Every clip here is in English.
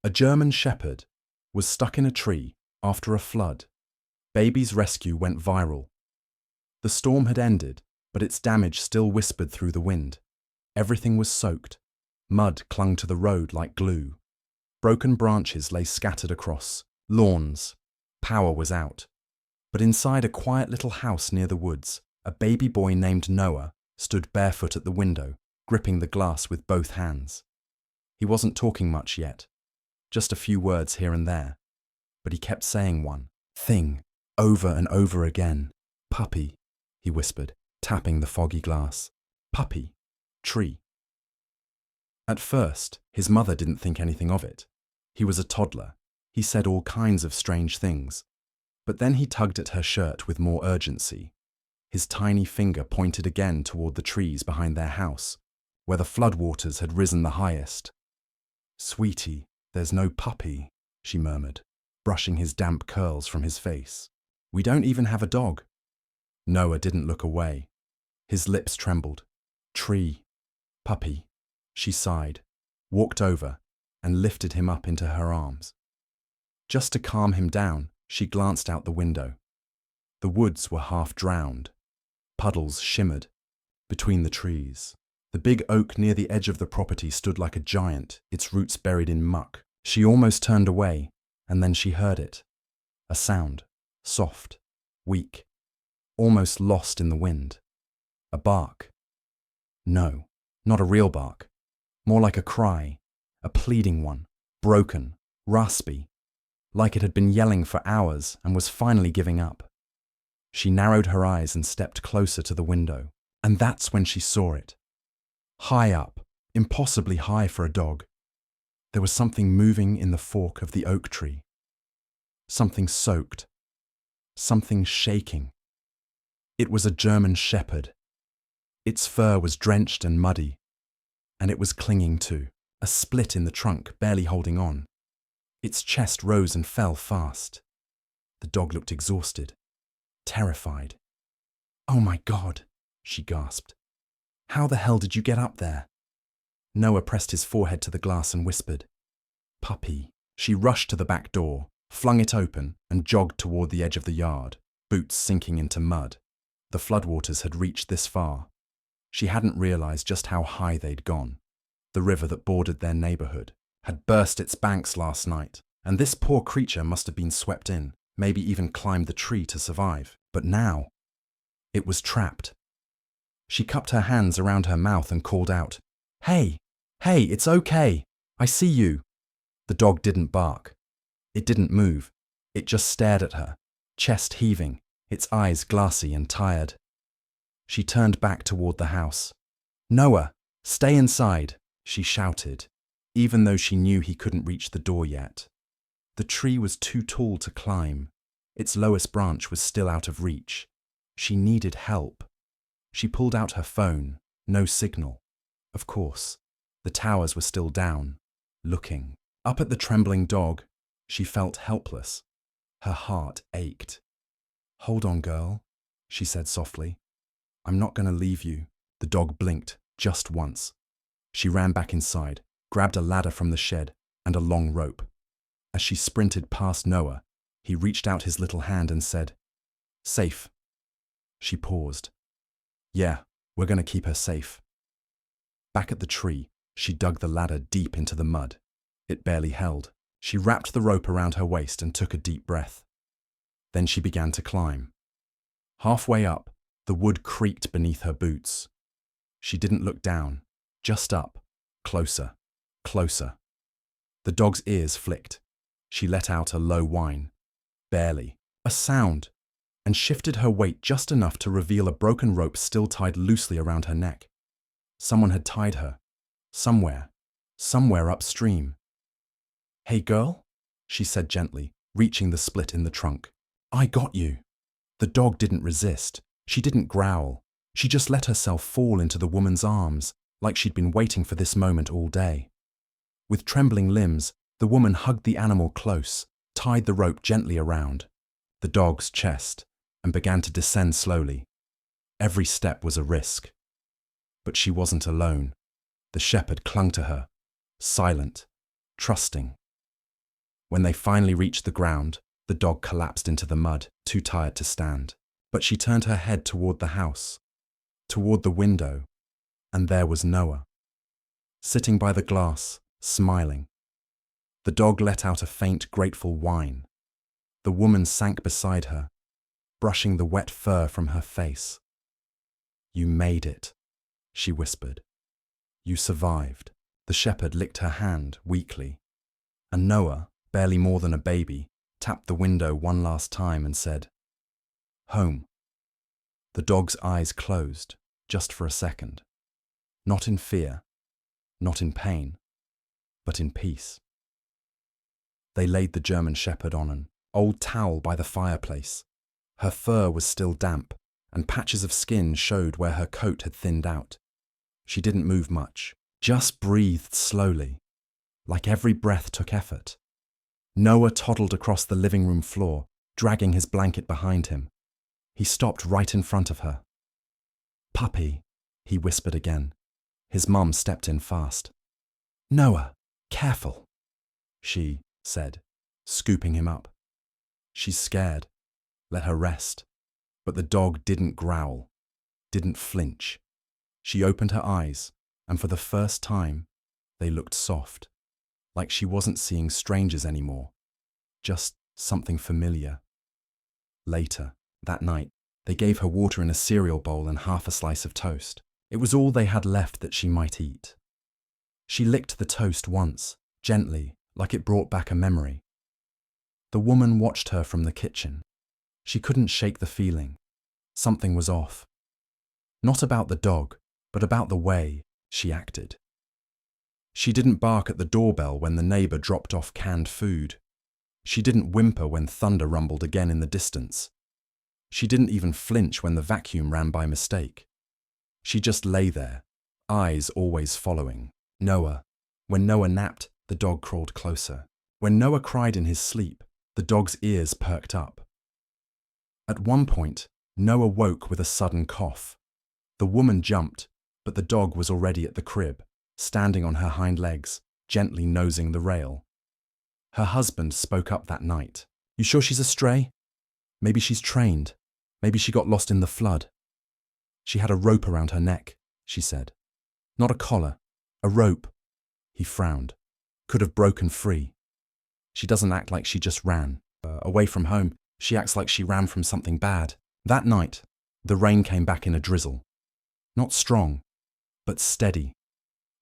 A German shepherd was stuck in a tree after a flood. Baby's rescue went viral. The storm had ended, but its damage still whispered through the wind. Everything was soaked. Mud clung to the road like glue. Broken branches lay scattered across lawns. Power was out. But inside a quiet little house near the woods, a baby boy named Noah stood barefoot at the window, gripping the glass with both hands. He wasn't talking much yet, just a few words here and there, but he kept saying one thing over and over again. Puppy, he whispered, tapping the foggy glass. Puppy, tree. At first, his mother didn't think anything of it. He was a toddler. He said all kinds of strange things. But then he tugged at her shirt with more urgency. His tiny finger pointed again toward the trees behind their house, where the floodwaters had risen the highest. Sweetie, there's no puppy, she murmured, brushing his damp curls from his face. We don't even have a dog. Noah didn't look away. His lips trembled. Tree, puppy, she sighed, walked over, and lifted him up into her arms. Just to calm him down, she glanced out the window. The woods were half drowned. Puddles shimmered between the trees. The big oak near the edge of the property stood like a giant, its roots buried in muck. She almost turned away, and then she heard it. A sound, soft, weak, almost lost in the wind. A bark. No, not a real bark. More like a cry, a pleading one, broken, raspy, like it had been yelling for hours and was finally giving up. She narrowed her eyes and stepped closer to the window, and that's when she saw it. High up, impossibly high for a dog, there was something moving in the fork of the oak tree. Something soaked. Something shaking. It was a German shepherd. Its fur was drenched and muddy, and it was clinging to a split in the trunk, barely holding on. Its chest rose and fell fast. The dog looked exhausted, terrified. "Oh my God," she gasped. "How the hell did you get up there?" Noah pressed his forehead to the glass and whispered, "Puppy." She rushed to the back door, flung it open, and jogged toward the edge of the yard, boots sinking into mud. The floodwaters had reached this far. She hadn't realized just how high they'd gone. The river that bordered their neighborhood had burst its banks last night, and this poor creature must have been swept in, maybe even climbed the tree to survive. But now, it was trapped. She cupped her hands around her mouth and called out, "Hey, hey, it's okay. I see you." The dog didn't bark. It didn't move. It just stared at her, chest heaving, its eyes glassy and tired. She turned back toward the house. "Noah, stay inside," she shouted, even though she knew he couldn't reach the door yet. The tree was too tall to climb. Its lowest branch was still out of reach. She needed help. She pulled out her phone. No signal. Of course, the towers were still down, looking. Up at the trembling dog, she felt helpless. Her heart ached. "Hold on, girl," she said softly. "I'm not going to leave you." The dog blinked just once. She ran back inside, grabbed a ladder from the shed and a long rope. As she sprinted past Noah, he reached out his little hand and said, "Safe." She paused. "Yeah, we're going to keep her safe." Back at the tree, she dug the ladder deep into the mud. It barely held. She wrapped the rope around her waist and took a deep breath. Then she began to climb. Halfway up, the wood creaked beneath her boots. She didn't look down, just up, closer, closer. The dog's ears flicked. She let out a low whine. Barely. A sound. And shifted her weight just enough to reveal a broken rope still tied loosely around her neck. Someone had tied her. Somewhere upstream. "Hey, girl," she said gently, reaching the split in the trunk. "I got you." The dog didn't resist. She didn't growl. She just let herself fall into the woman's arms, like she'd been waiting for this moment all day. With trembling limbs, the woman hugged the animal close, tied the rope gently around the dog's chest, and began to descend slowly. Every step was a risk. But she wasn't alone. The shepherd clung to her, silent, trusting. When they finally reached the ground, the dog collapsed into the mud, too tired to stand. But she turned her head toward the house, toward the window, and there was Noah, sitting by the glass, smiling. The dog let out a faint, grateful whine. The woman sank beside her, brushing the wet fur from her face. "You made it," she whispered. "You survived." The shepherd licked her hand weakly, and Noah, barely more than a baby, tapped the window one last time and said, "Home." The dog's eyes closed, just for a second. Not in fear, not in pain, but in peace. They laid the German shepherd on an old towel by the fireplace. Her fur was still damp, and patches of skin showed where her coat had thinned out. She didn't move much, just breathed slowly, like every breath took effort. Noah toddled across the living room floor, dragging his blanket behind him. He stopped right in front of her. "Puppy," he whispered again. His mum stepped in fast. "Noah, careful," she said, scooping him up. "She's scared. Let her rest." But the dog didn't growl, didn't flinch. She opened her eyes, and for the first time, they looked soft, like she wasn't seeing strangers anymore, just something familiar. Later, that night, they gave her water in a cereal bowl and half a slice of toast. It was all they had left that she might eat. She licked the toast once, gently, like it brought back a memory. The woman watched her from the kitchen. She couldn't shake the feeling. Something was off. Not about the dog, but about the way she acted. She didn't bark at the doorbell when the neighbor dropped off canned food. She didn't whimper when thunder rumbled again in the distance. She didn't even flinch when the vacuum ran by mistake. She just lay there, eyes always following Noah. When Noah napped, the dog crawled closer. When Noah cried in his sleep, the dog's ears perked up. At one point, Noah woke with a sudden cough. The woman jumped, but the dog was already at the crib, standing on her hind legs, gently nosing the rail. Her husband spoke up that night. "You sure she's a stray? Maybe she's trained. Maybe she got lost in the flood." "She had a rope around her neck," she said. "Not a collar, a rope." He frowned. "Could have broken free. She doesn't act like she just ran away from home. She acts like she ran from something bad." That night, the rain came back in a drizzle. Not strong, but steady.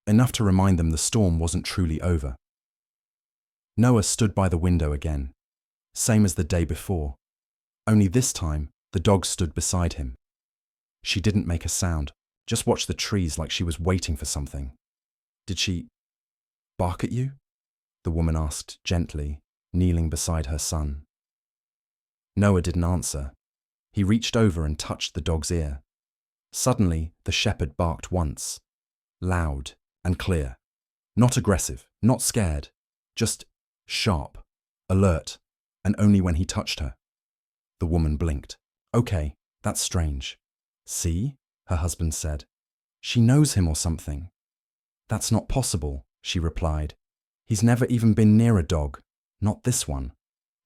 Enough to remind them the storm wasn't truly over. Noah stood by the window again, same as the day before. Only this time, the dog stood beside him. She didn't make a sound, just watched the trees like she was waiting for something. "Did she bark at you?" the woman asked gently, kneeling beside her son. Noah didn't answer. He reached over and touched the dog's ear. Suddenly, the shepherd barked once, loud and clear. Not aggressive, not scared, just sharp, alert, and only when he touched her. The woman blinked. "Okay, that's strange." "See?" her husband said. "She knows him or something." "That's not possible," she replied. "He's never even been near a dog, not this one."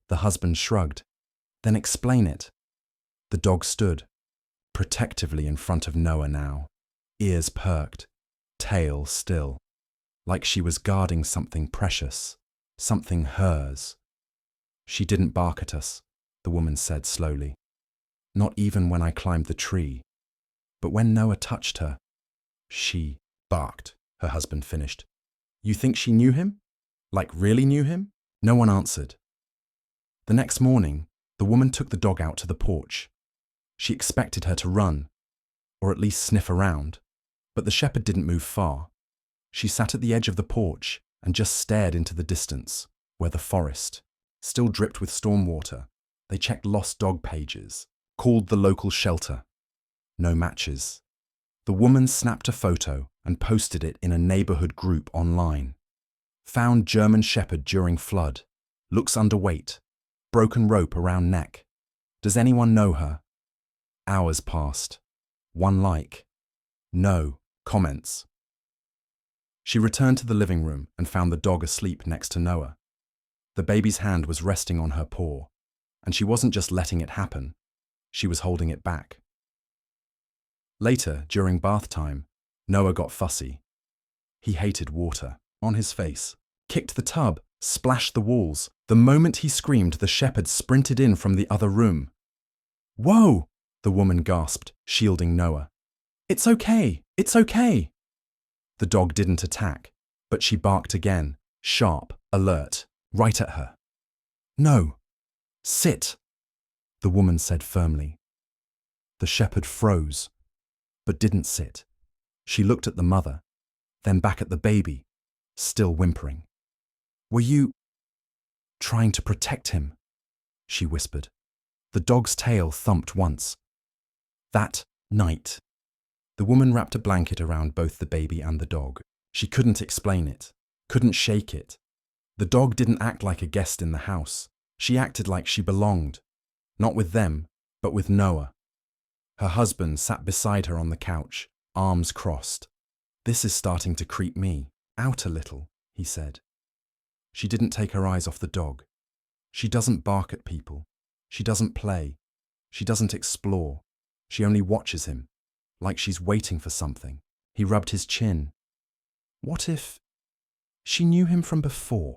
The husband shrugged. "Then explain it." The dog stood, protectively in front of Noah now, ears perked, tail still, like she was guarding something precious, something hers. "She didn't bark at us," the woman said slowly. "Not even when I climbed the tree. But when Noah touched her, she barked," her husband finished. "You think she knew him? Like really knew him?" No one answered. The next morning, the woman took the dog out to the porch. She expected her to run, or at least sniff around, but the shepherd didn't move far. She sat at the edge of the porch and just stared into the distance, where the forest still dripped with storm water. They checked lost dog pages, called the local shelter. No matches. The woman snapped a photo and posted it in a neighborhood group online. Found German shepherd during flood. Looks underweight. Broken rope around neck. Does anyone know her? Hours passed. One like. No comments. She returned to the living room and found the dog asleep next to Noah. The baby's hand was resting on her paw, and she wasn't just letting it happen, she was holding it back. Later, during bath time, Noah got fussy. He hated water. On his face, kicked the tub, splashed the walls. The moment he screamed, the shepherd sprinted in from the other room. "Whoa!" the woman gasped, shielding Noah. "It's okay, it's okay." The dog didn't attack, but she barked again, sharp, alert, right at her. "No, sit," the woman said firmly. The shepherd froze, but didn't sit. She looked at the mother, then back at the baby, still whimpering. "Were you trying to protect him?" she whispered. The dog's tail thumped once. That night, the woman wrapped a blanket around both the baby and the dog. She couldn't explain it, couldn't shake it. The dog didn't act like a guest in the house. She acted like she belonged, not with them, but with Noah. Her husband sat beside her on the couch, arms crossed. "This is starting to creep me out a little," he said. She didn't take her eyes off the dog. She doesn't bark at people. She doesn't play. She doesn't explore. She only watches him, like she's waiting for something. He rubbed his chin. What if she knew him from before?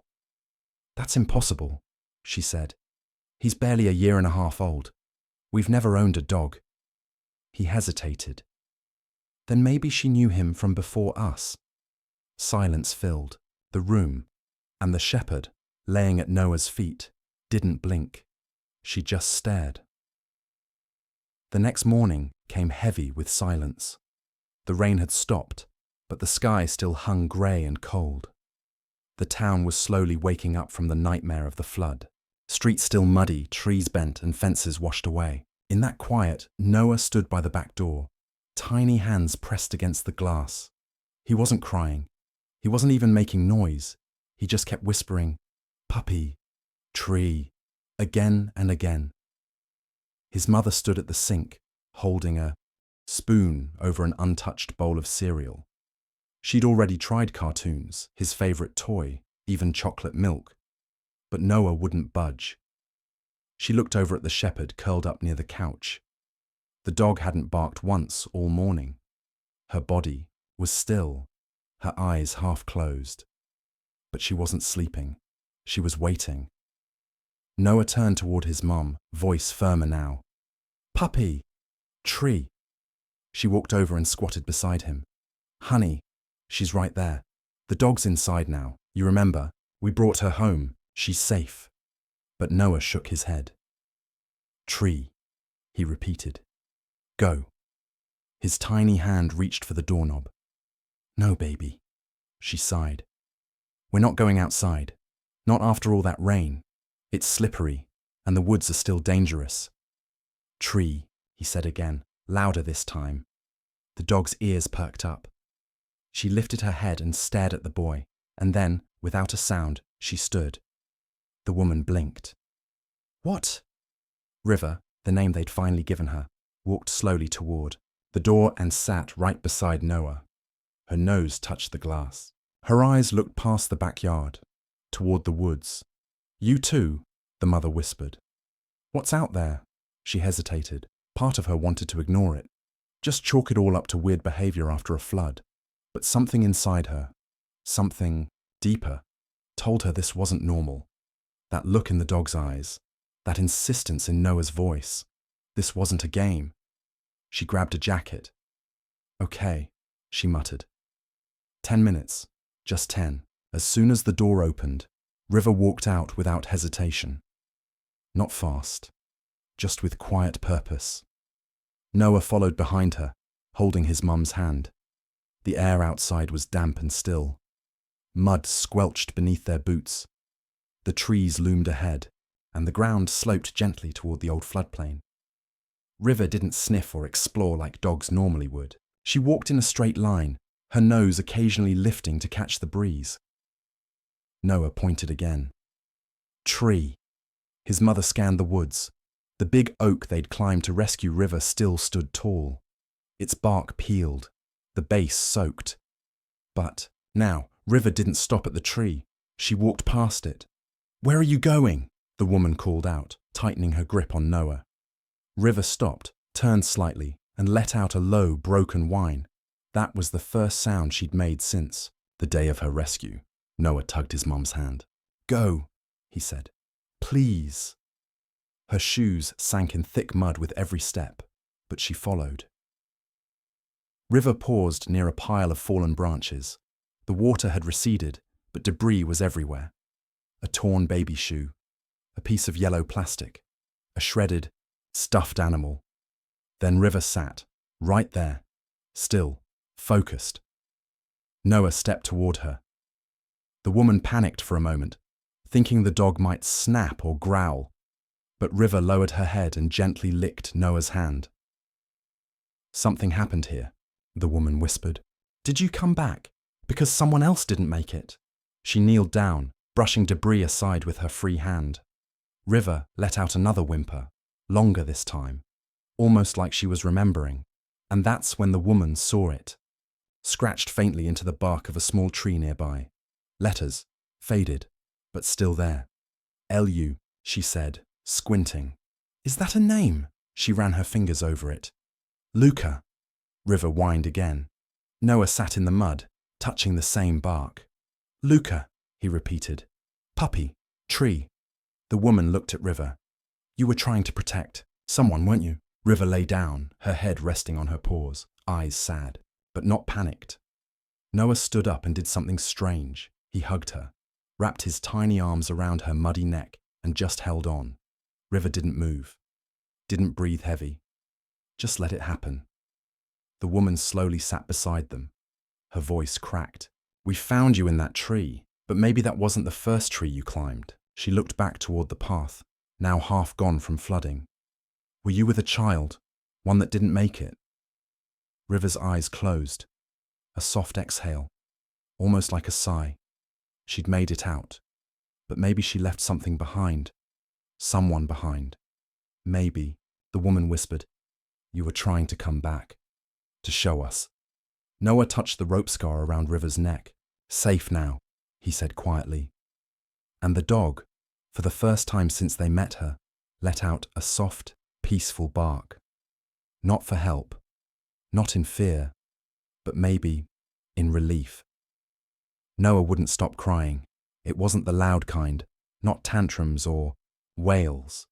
"That's impossible," she said. "He's barely 1.5 years old. We've never owned a dog." He hesitated. Then maybe she knew him from before us. Silence filled the room, and the shepherd, laying at Noah's feet, didn't blink. She just stared. The next morning came heavy with silence. The rain had stopped, but the sky still hung grey and cold. The town was slowly waking up from the nightmare of the flood. Streets still muddy, trees bent, and fences washed away. In that quiet, Noah stood by the back door, tiny hands pressed against the glass. He wasn't crying. He wasn't even making noise. He just kept whispering, "Puppy, tree," again and again. His mother stood at the sink, holding a spoon over an untouched bowl of cereal. She'd already tried cartoons, his favorite toy, even chocolate milk. But Noah wouldn't budge. She looked over at the shepherd curled up near the couch. The dog hadn't barked once all morning. Her body was still, her eyes half closed. But she wasn't sleeping. She was waiting. Noah turned toward his mum, voice firmer now. "Puppy, tree." She walked over and squatted beside him. "Honey, she's right there. The dog's inside now. You remember, we brought her home. She's safe." But Noah shook his head. "Tree," he repeated. "Go." His tiny hand reached for the doorknob. "No, baby," she sighed. "We're not going outside. Not after all that rain. It's slippery, and the woods are still dangerous." "Tree," he said again, louder this time. The dog's ears perked up. She lifted her head and stared at the boy, and then, without a sound, she stood. The woman blinked. "What?" River, the name they'd finally given her, walked slowly toward the door and sat right beside Noah. Her nose touched the glass. Her eyes looked past the backyard, toward the woods. "You too," the mother whispered. "What's out there?" She hesitated. Part of her wanted to ignore it, just chalk it all up to weird behavior after a flood. But something inside her, something deeper, told her this wasn't normal. That look in the dog's eyes, that insistence in Noah's voice. This wasn't a game. She grabbed a jacket. "Okay," she muttered. 10 minutes, just 10. As soon as the door opened, River walked out without hesitation. Not fast, just with quiet purpose. Noah followed behind her, holding his mum's hand. The air outside was damp and still. Mud squelched beneath their boots. The trees loomed ahead, and the ground sloped gently toward the old floodplain. River didn't sniff or explore like dogs normally would. She walked in a straight line, her nose occasionally lifting to catch the breeze. Noah pointed again. "Tree." His mother scanned the woods. The big oak they'd climbed to rescue River still stood tall. Its bark peeled, the base soaked. But now, River didn't stop at the tree. She walked past it. Where are you going? The woman called out, tightening her grip on Noah. River stopped, turned slightly, and let out a low, broken whine. That was the first sound she'd made since the day of her rescue. Noah tugged his mum's hand. Go, he said. Please. Her shoes sank in thick mud with every step, but she followed. River paused near a pile of fallen branches. The water had receded, but debris was everywhere. A torn baby shoe, a piece of yellow plastic, a shredded, stuffed animal. Then River sat, right there, still, focused. Noah stepped toward her. The woman panicked for a moment, thinking the dog might snap or growl, but River lowered her head and gently licked Noah's hand. Something happened here, the woman whispered. Did you come back? Because someone else didn't make it. She kneeled down, brushing debris aside with her free hand. River let out another whimper, longer this time, almost like she was remembering, and that's when the woman saw it. Scratched faintly into the bark of a small tree nearby. Letters, faded, but still there. L-U, she said, squinting. Is that a name? She ran her fingers over it. Luca. River whined again. Noah sat in the mud, touching the same bark. Luca, he repeated. Puppy, tree. The woman looked at River. You were trying to protect someone, weren't you? River lay down, her head resting on her paws, eyes sad, but not panicked. Noah stood up and did something strange. He hugged her, wrapped his tiny arms around her muddy neck, and just held on. River didn't move, didn't breathe heavy. Just let it happen. The woman slowly sat beside them. Her voice cracked. We found you in that tree, but maybe that wasn't the first tree you climbed. She looked back toward the path, now half gone from flooding. Were you with a child, one that didn't make it? River's eyes closed. A soft exhale, almost like a sigh. She'd made it out, but maybe she left something behind. Someone behind. Maybe, the woman whispered, you were trying to come back, to show us. Noah touched the rope scar around River's neck. Safe now, he said quietly. And the dog, for the first time since they met her, let out a soft, peaceful bark. Not for help, not in fear, but maybe in relief. Noah wouldn't stop crying. It wasn't the loud kind, not tantrums or wails.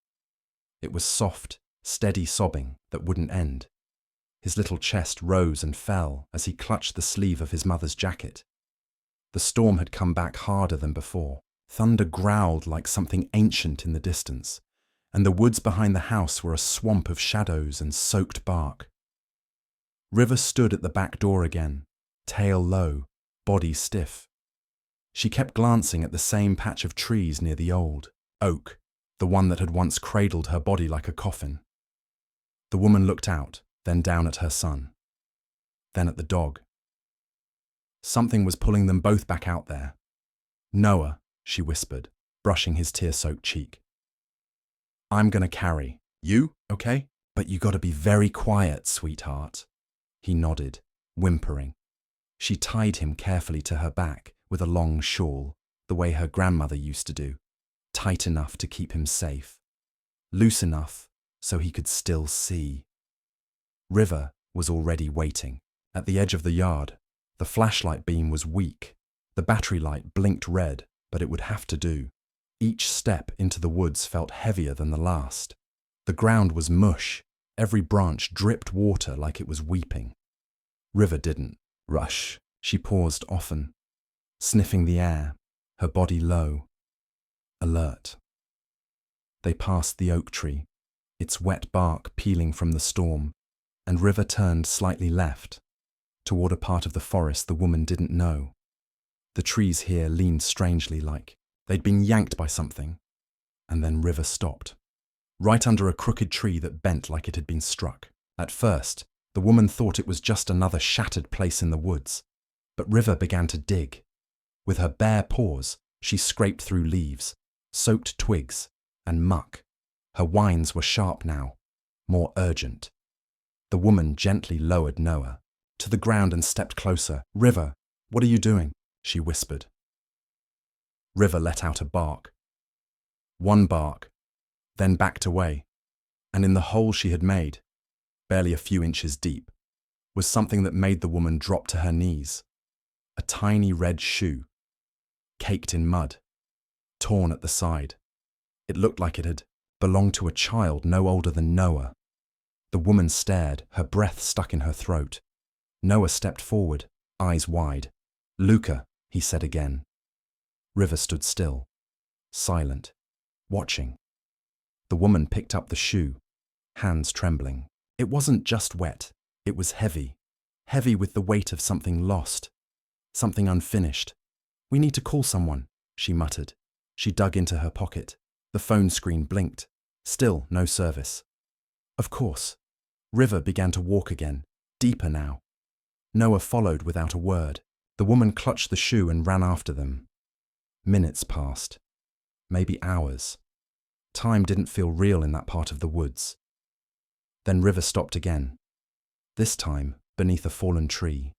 It was soft, steady sobbing that wouldn't end. His little chest rose and fell as he clutched the sleeve of his mother's jacket. The storm had come back harder than before. Thunder growled like something ancient in the distance, and the woods behind the house were a swamp of shadows and soaked bark. River stood at the back door again, tail low, body stiff. She kept glancing at the same patch of trees near the old oak, the one that had once cradled her body like a coffin. The woman looked out, then down at her son, then at the dog. Something was pulling them both back out there. Noah, she whispered, brushing his tear-soaked cheek. I'm gonna carry. You, okay? But you gotta be very quiet, sweetheart. He nodded, whimpering. She tied him carefully to her back with a long shawl, the way her grandmother used to do, tight enough to keep him safe, loose enough so he could still see. River was already waiting. At the edge of the yard, the flashlight beam was weak. The battery light blinked red, but it would have to do. Each step into the woods felt heavier than the last. The ground was mush. Every branch dripped water like it was weeping. River didn't rush. She paused often, sniffing the air, her body low, alert. They passed the oak tree, its wet bark peeling from the storm, and River turned slightly left, toward a part of the forest the woman didn't know. The trees here leaned strangely, like they'd been yanked by something, and then River stopped, right under a crooked tree that bent like it had been struck. At first, the woman thought it was just another shattered place in the woods, but River began to dig. With her bare paws, she scraped through leaves, soaked twigs, and muck. Her whines were sharp now, more urgent. The woman gently lowered Noah to the ground and stepped closer. River, what are you doing? She whispered. River let out a bark. One bark, then backed away, and in the hole she had made, barely a few inches deep, was something that made the woman drop to her knees. A tiny red shoe, caked in mud, torn at the side. It looked like it had belonged to a child no older than Noah. The woman stared, her breath stuck in her throat. Noah stepped forward, eyes wide. "Luca," he said again. River stood still, silent, watching. The woman picked up the shoe, hands trembling. It wasn't just wet, it was heavy. Heavy with the weight of something lost, something unfinished. "We need to call someone," she muttered. She dug into her pocket. The phone screen blinked. Still no service. Of course. River began to walk again, deeper now. Noah followed without a word. The woman clutched the shoe and ran after them. Minutes passed. Maybe hours. Time didn't feel real in that part of the woods. Then River stopped again. This time beneath a fallen tree.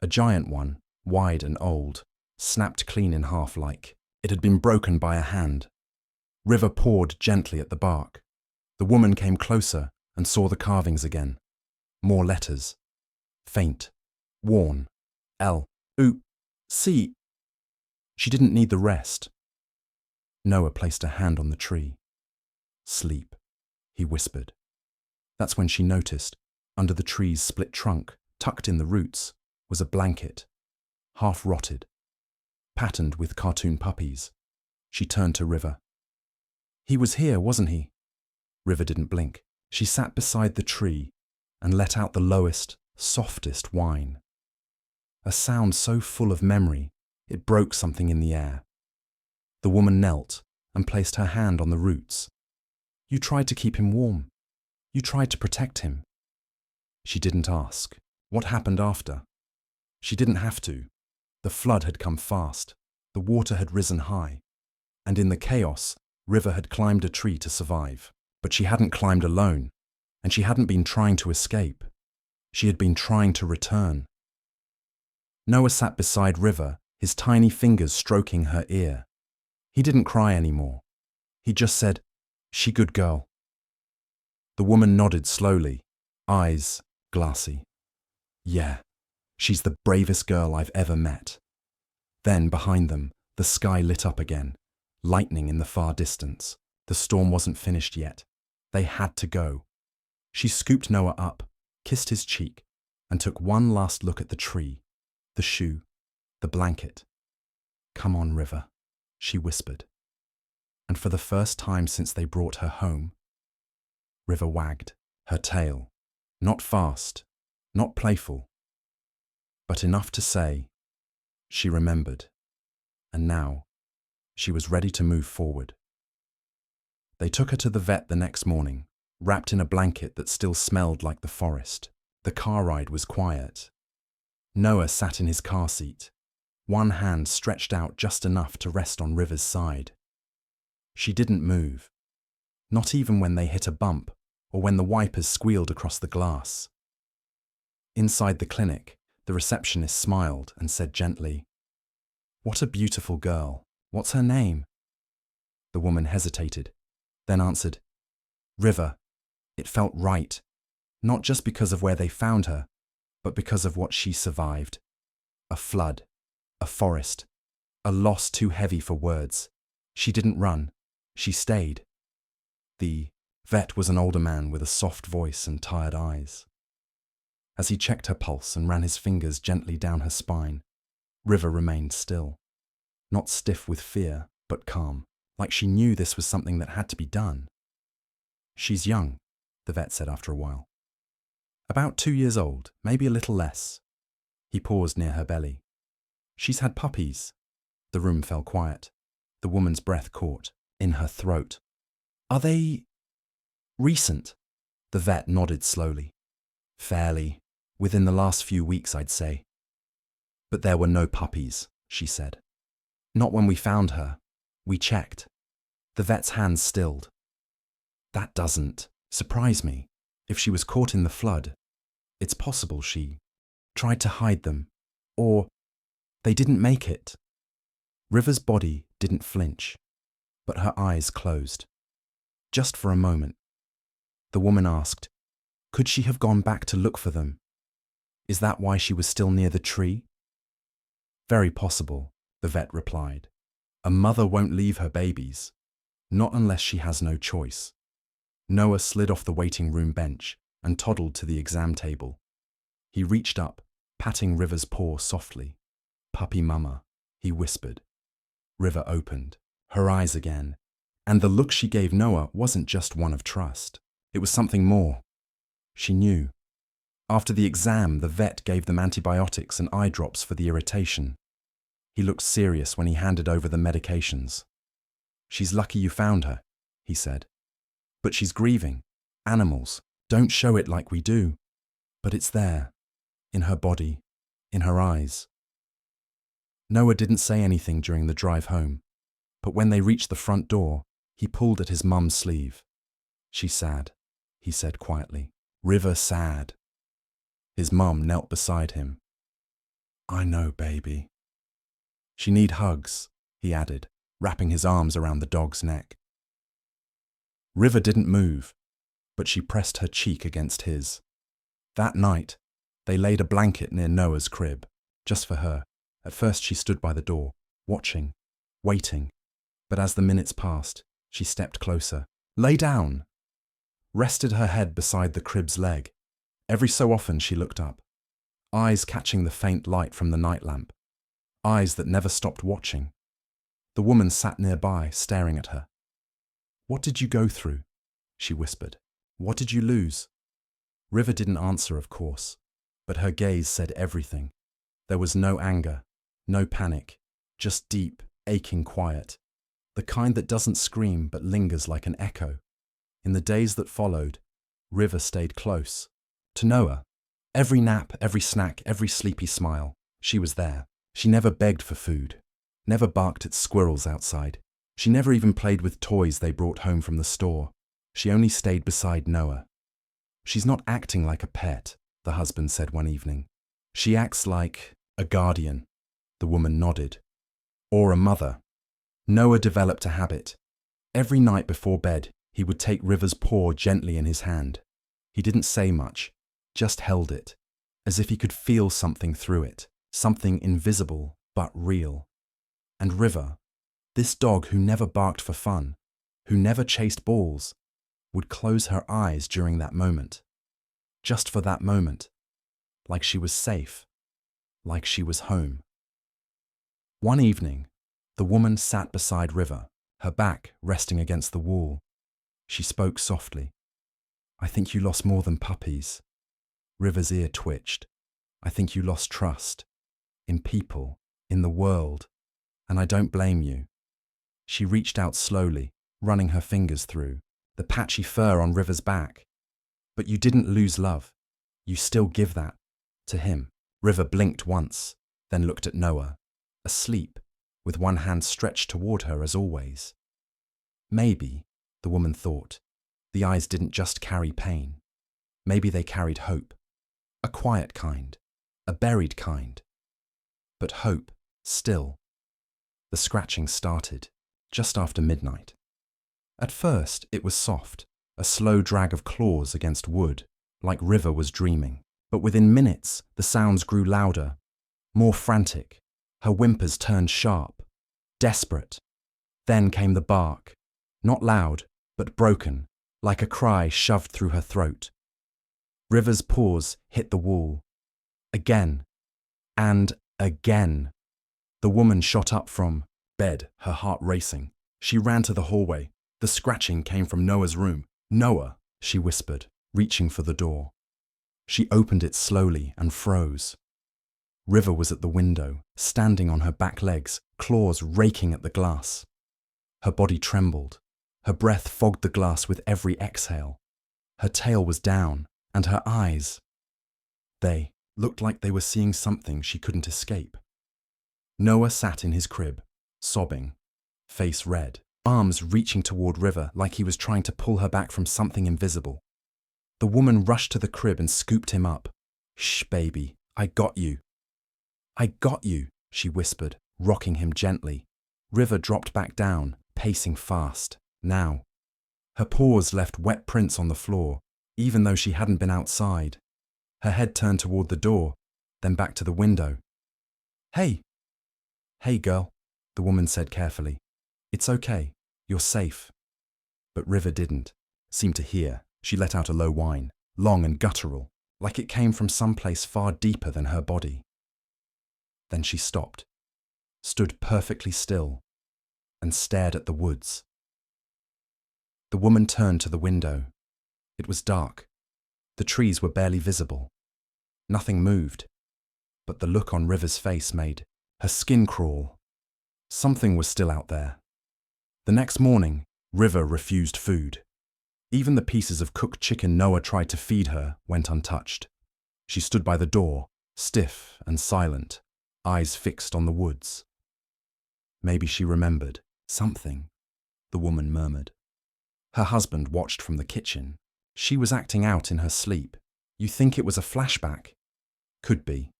A giant one, wide and old, snapped clean in half like it had been broken by a hand. River pawed gently at the bark. The woman came closer and saw the carvings again. More letters. Faint. Worn. L. U. C. She didn't need the rest. Noah placed a hand on the tree. "Sleep," he whispered. That's when she noticed, under the tree's split trunk, tucked in the roots, was a blanket, half rotted, patterned with cartoon puppies. She turned to River. "He was here, wasn't he?" River didn't blink. She sat beside the tree and let out the lowest, softest whine. A sound so full of memory, it broke something in the air. The woman knelt and placed her hand on the roots. "You tried to keep him warm. You tried to protect him." She didn't ask. What happened after? She didn't have to. The flood had come fast. The water had risen high. And in the chaos, River had climbed a tree to survive. But she hadn't climbed alone, and she hadn't been trying to escape. She had been trying to return. Noah sat beside River, his tiny fingers stroking her ear. He didn't cry anymore. He just said, "She good girl." The woman nodded slowly, eyes glassy. "Yeah, she's the bravest girl I've ever met." Then, behind them, the sky lit up again, lightning in the far distance. The storm wasn't finished yet. They had to go. She scooped Noah up, kissed his cheek, and took one last look at the tree, the shoe, the blanket. "Come on, River," she whispered. And for the first time since they brought her home, River wagged her tail, not fast, not playful, but enough to say she remembered, and now she was ready to move forward. They took her to the vet the next morning, wrapped in a blanket that still smelled like the forest. The car ride was quiet. Noah sat in his car seat, one hand stretched out just enough to rest on River's side. She didn't move, not even when they hit a bump or when the wipers squealed across the glass. Inside the clinic, the receptionist smiled and said gently, "What a beautiful girl. What's her name?" The woman hesitated, then answered, "River." It felt right, not just because of where they found her, but because of what she survived. A flood, a forest, a loss too heavy for words. She didn't run, she stayed. The vet was an older man with a soft voice and tired eyes. As he checked her pulse and ran his fingers gently down her spine, River remained still, not stiff with fear, but calm, like she knew this was something that had to be done. "She's young," the vet said after a while. "About 2 years old, maybe a little less." He paused near her belly. "She's had puppies." The room fell quiet. The woman's breath caught in her throat. "Are they recent?" The vet nodded slowly. "Fairly. Within the last few weeks, I'd say." "But there were no puppies," she said. "Not when we found her. We checked." The vet's hands stilled. "That doesn't surprise me. If she was caught in the flood, it's possible she tried to hide them, or they didn't make it." River's body didn't flinch. but her eyes closed. Just for a moment. The woman asked, could she have gone back to look for them? Is that why she was still near the tree? Very possible, the vet replied. A mother won't leave her babies, not unless she has no choice. Noah slid off the waiting room bench and toddled to the exam table. He reached up, patting River's paw softly. Puppy mama, he whispered. River opened, her eyes again, and the look she gave Noah wasn't just one of trust. It was something more. She knew. After the exam, the vet gave them antibiotics and eye drops for the irritation. He looked serious when he handed over the medications. She's lucky you found her, he said. But she's grieving. Animals don't show it like we do. But it's there, in her body, in her eyes. Noah didn't say anything during the drive home, but when they reached the front door, he pulled at his mum's sleeve. She's sad, he said quietly. River sad. His mum knelt beside him. I know, baby. She need hugs, he added, wrapping his arms around the dog's neck. River didn't move, but she pressed her cheek against his. That night, they laid a blanket near Noah's crib, just for her. At first she stood by the door, watching, waiting, but as the minutes passed, she stepped closer. Lay down! Rested her head beside the crib's leg. Every so often she looked up, eyes catching the faint light from the night lamp, eyes that never stopped watching. The woman sat nearby, staring at her. What did you go through? She whispered. What did you lose? River didn't answer, of course, but her gaze said everything. There was no anger, no panic, just deep, aching quiet, the kind that doesn't scream but lingers like an echo. In the days that followed, River stayed close. To Noah, every nap, every snack, every sleepy smile, she was there. She never begged for food, never barked at squirrels outside. She never even played with toys they brought home from the store. She only stayed beside Noah. She's not acting like a pet, the husband said one evening. She acts like a guardian, the woman nodded. Or a mother. Noah developed a habit. Every night before bed, he would take River's paw gently in his hand. He didn't say much, just held it, as if he could feel something through it, something invisible but real. And River, this dog who never barked for fun, who never chased balls, would close her eyes during that moment. Just for that moment. Like she was safe. Like she was home. One evening, the woman sat beside River, her back resting against the wall. She spoke softly. I think you lost more than puppies. River's ear twitched. I think you lost trust. In people, in the world. And I don't blame you. She reached out slowly, running her fingers through the patchy fur on River's back. But you didn't lose love. You still give that to him. River blinked once, then looked at Noah, asleep, with one hand stretched toward her as always. Maybe, the woman thought, the eyes didn't just carry pain. Maybe they carried hope. A quiet kind, a buried kind. But hope, still. The scratching started, just after midnight. At first, it was soft, a slow drag of claws against wood, like River was dreaming. But within minutes, the sounds grew louder, more frantic. Her whimpers turned sharp, desperate. Then came the bark, not loud, but broken, like a cry shoved through her throat. River's paws hit the wall. Again, and again. The woman shot up from bed, her heart racing. She ran to the hallway. The scratching came from Noah's room. Noah, she whispered, reaching for the door. She opened it slowly and froze. River was at the window, standing on her back legs, claws raking at the glass. Her body trembled. Her breath fogged the glass with every exhale. Her tail was down, and her eyes, they looked like they were seeing something she couldn't escape. Noah sat in his crib, sobbing, face red, arms reaching toward River like he was trying to pull her back from something invisible. The woman rushed to the crib and scooped him up. Shh, baby, I got you. I got you, she whispered, rocking him gently. River dropped back down, pacing fast, now. Her paws left wet prints on the floor, even though she hadn't been outside. Her head turned toward the door, then back to the window. "Hey." "Hey, girl," the woman said carefully. "It's okay. You're safe." But River didn't seem to hear. She let out a low whine, long and guttural, like it came from someplace far deeper than her body. Then she stopped, stood perfectly still, and stared at the woods. The woman turned to the window. It was dark. The trees were barely visible. Nothing moved, but the look on River's face made her skin crawl. Something was still out there. The next morning, River refused food. Even the pieces of cooked chicken Noah tried to feed her went untouched. She stood by the door, stiff and silent, eyes fixed on the woods. Maybe she remembered something, the woman murmured. Her husband watched from the kitchen. She was acting out in her sleep. You think it was a flashback? Could be.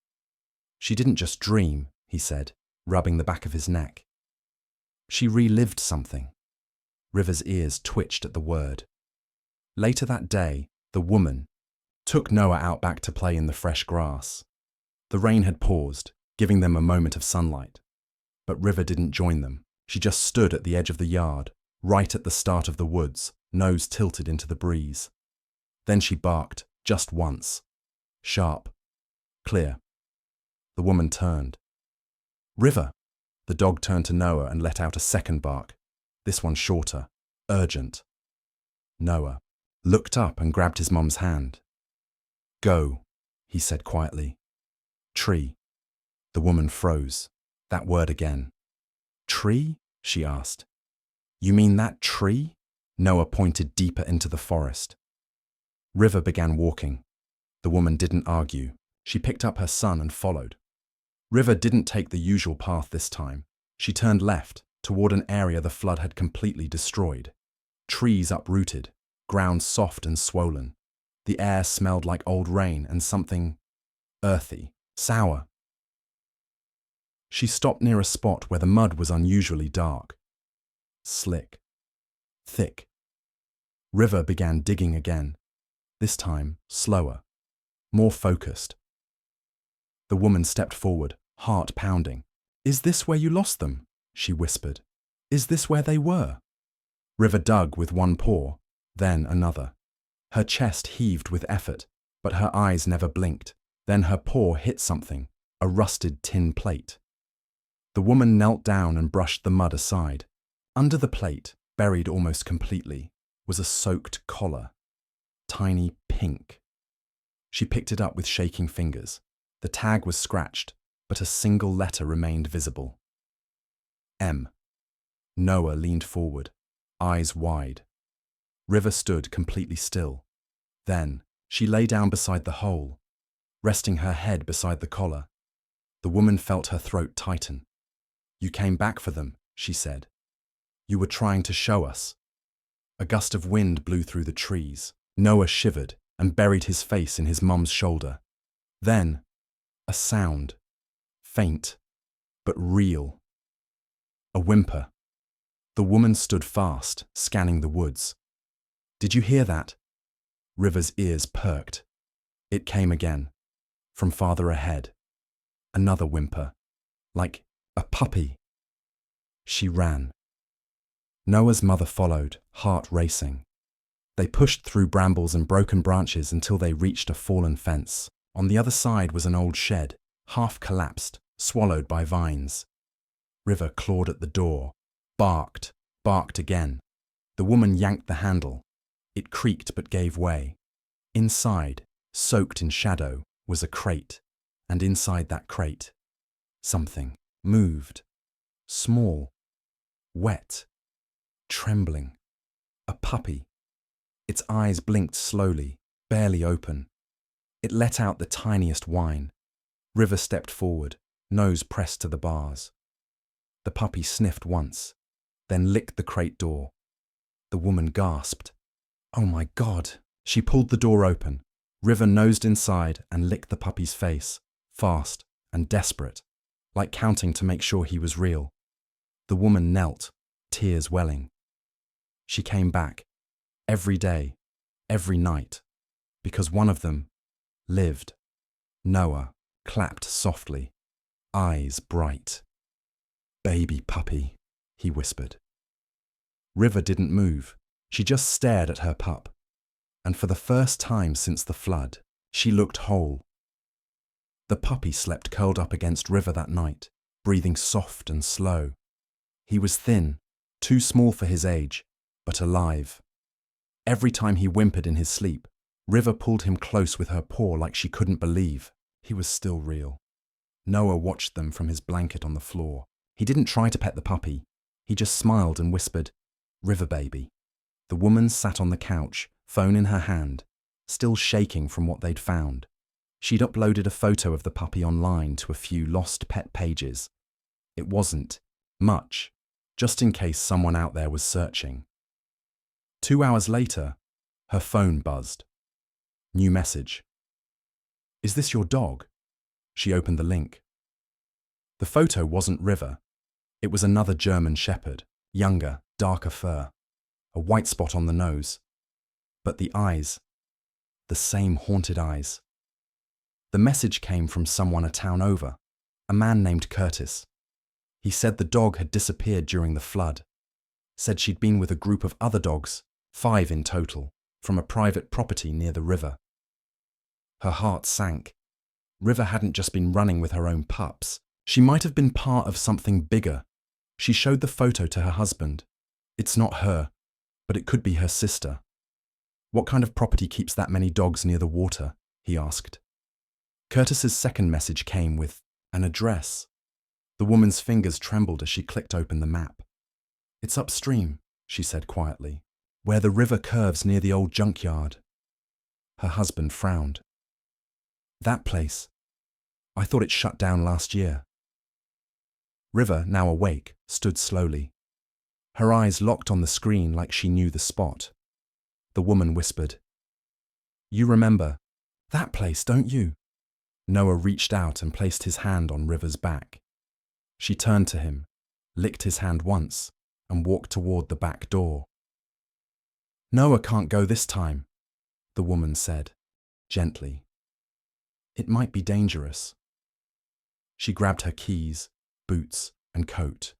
She didn't just dream, he said, rubbing the back of his neck. She relived something. River's ears twitched at the word. Later that day, the woman took Noah out back to play in the fresh grass. The rain had paused, giving them a moment of sunlight. But River didn't join them. She just stood at the edge of the yard, right at the start of the woods, nose tilted into the breeze. Then she barked, just once. Sharp. Clear. The woman turned. "River!" The dog turned to Noah and let out a second bark, this one shorter, urgent. Noah looked up and grabbed his mum's hand. "Go," he said quietly. "Tree." The woman froze. That word again. "Tree?" she asked. "You mean that tree?" Noah pointed deeper into the forest. River began walking. The woman didn't argue. She picked up her son and followed. River didn't take the usual path this time. She turned left, toward an area the flood had completely destroyed. Trees uprooted, ground soft and swollen. The air smelled like old rain and something earthy, sour. She stopped near a spot where the mud was unusually dark, slick, thick. River began digging again, this time slower, more focused. The woman stepped forward, heart pounding. "Is this where you lost them?" she whispered. "Is this where they were?" River dug with one paw, then another. Her chest heaved with effort, but her eyes never blinked. Then her paw hit something, a rusted tin plate. The woman knelt down and brushed the mud aside. Under the plate, buried almost completely, was a soaked collar. Tiny pink. She picked it up with shaking fingers. The tag was scratched, but a single letter remained visible. M. Noah leaned forward, eyes wide. River stood completely still. Then, she lay down beside the hole, resting her head beside the collar. The woman felt her throat tighten. "You came back for them," she said. "You were trying to show us." A gust of wind blew through the trees. Noah shivered and buried his face in his mum's shoulder. Then, a sound. Faint, but real. A whimper. The woman stood fast, scanning the woods. "Did you hear that?" River's ears perked. It came again, from farther ahead. Another whimper, like a puppy. She ran. Noah's mother followed, heart racing. They pushed through brambles and broken branches until they reached a fallen fence. On the other side was an old shed, half collapsed, swallowed by vines. River clawed at the door, barked again. The woman yanked the handle. It creaked but gave way. Inside, soaked in shadow, was a crate, and inside that crate, something moved. Small, wet, trembling. A puppy. Its eyes blinked slowly, barely open. It let out the tiniest whine. River stepped forward, nose pressed to the bars. The puppy sniffed once, then licked the crate door. The woman gasped. "Oh my God!" She pulled the door open. River nosed inside and licked the puppy's face, fast and desperate, like counting to make sure he was real. The woman knelt, tears welling. She came back, every day, every night, because one of them lived. Noah clapped softly, eyes bright. "Baby puppy," he whispered. River didn't move. She just stared at her pup. And for the first time since the flood, she looked whole. The puppy slept curled up against River that night, breathing soft and slow. He was thin, too small for his age, but alive. Every time he whimpered in his sleep, River pulled him close with her paw like she couldn't believe he was still real. Noah watched them from his blanket on the floor. He didn't try to pet the puppy. He just smiled and whispered, "River baby." The woman sat on the couch, phone in her hand, still shaking from what they'd found. She'd uploaded a photo of the puppy online to a few lost pet pages. It wasn't much, just in case someone out there was searching. 2 hours later, her phone buzzed. New message. "Is this your dog?" She opened the link. The photo wasn't River. It was another German shepherd, younger, darker fur, a white spot on the nose. But the eyes, the same haunted eyes. The message came from someone a town over, a man named Curtis. He said the dog had disappeared during the flood. Said she'd been with a group of other dogs, 5 in total, from a private property near the river. Her heart sank. River hadn't just been running with her own pups. She might have been part of something bigger. She showed the photo to her husband. "It's not her, but it could be her sister." "What kind of property keeps that many dogs near the water?" he asked. Curtis's second message came with an address. The woman's fingers trembled as she clicked open the map. "It's upstream," she said quietly, "where the river curves near the old junkyard." Her husband frowned. "That place? I thought it shut down last year." River, now awake, stood slowly. Her eyes locked on the screen like she knew the spot. The woman whispered, "You remember that place, don't you?" Noah reached out and placed his hand on River's back. She turned to him, licked his hand once, and walked toward the back door. "Noah can't go this time," the woman said, gently. "It might be dangerous." She grabbed her keys, boots, and coat.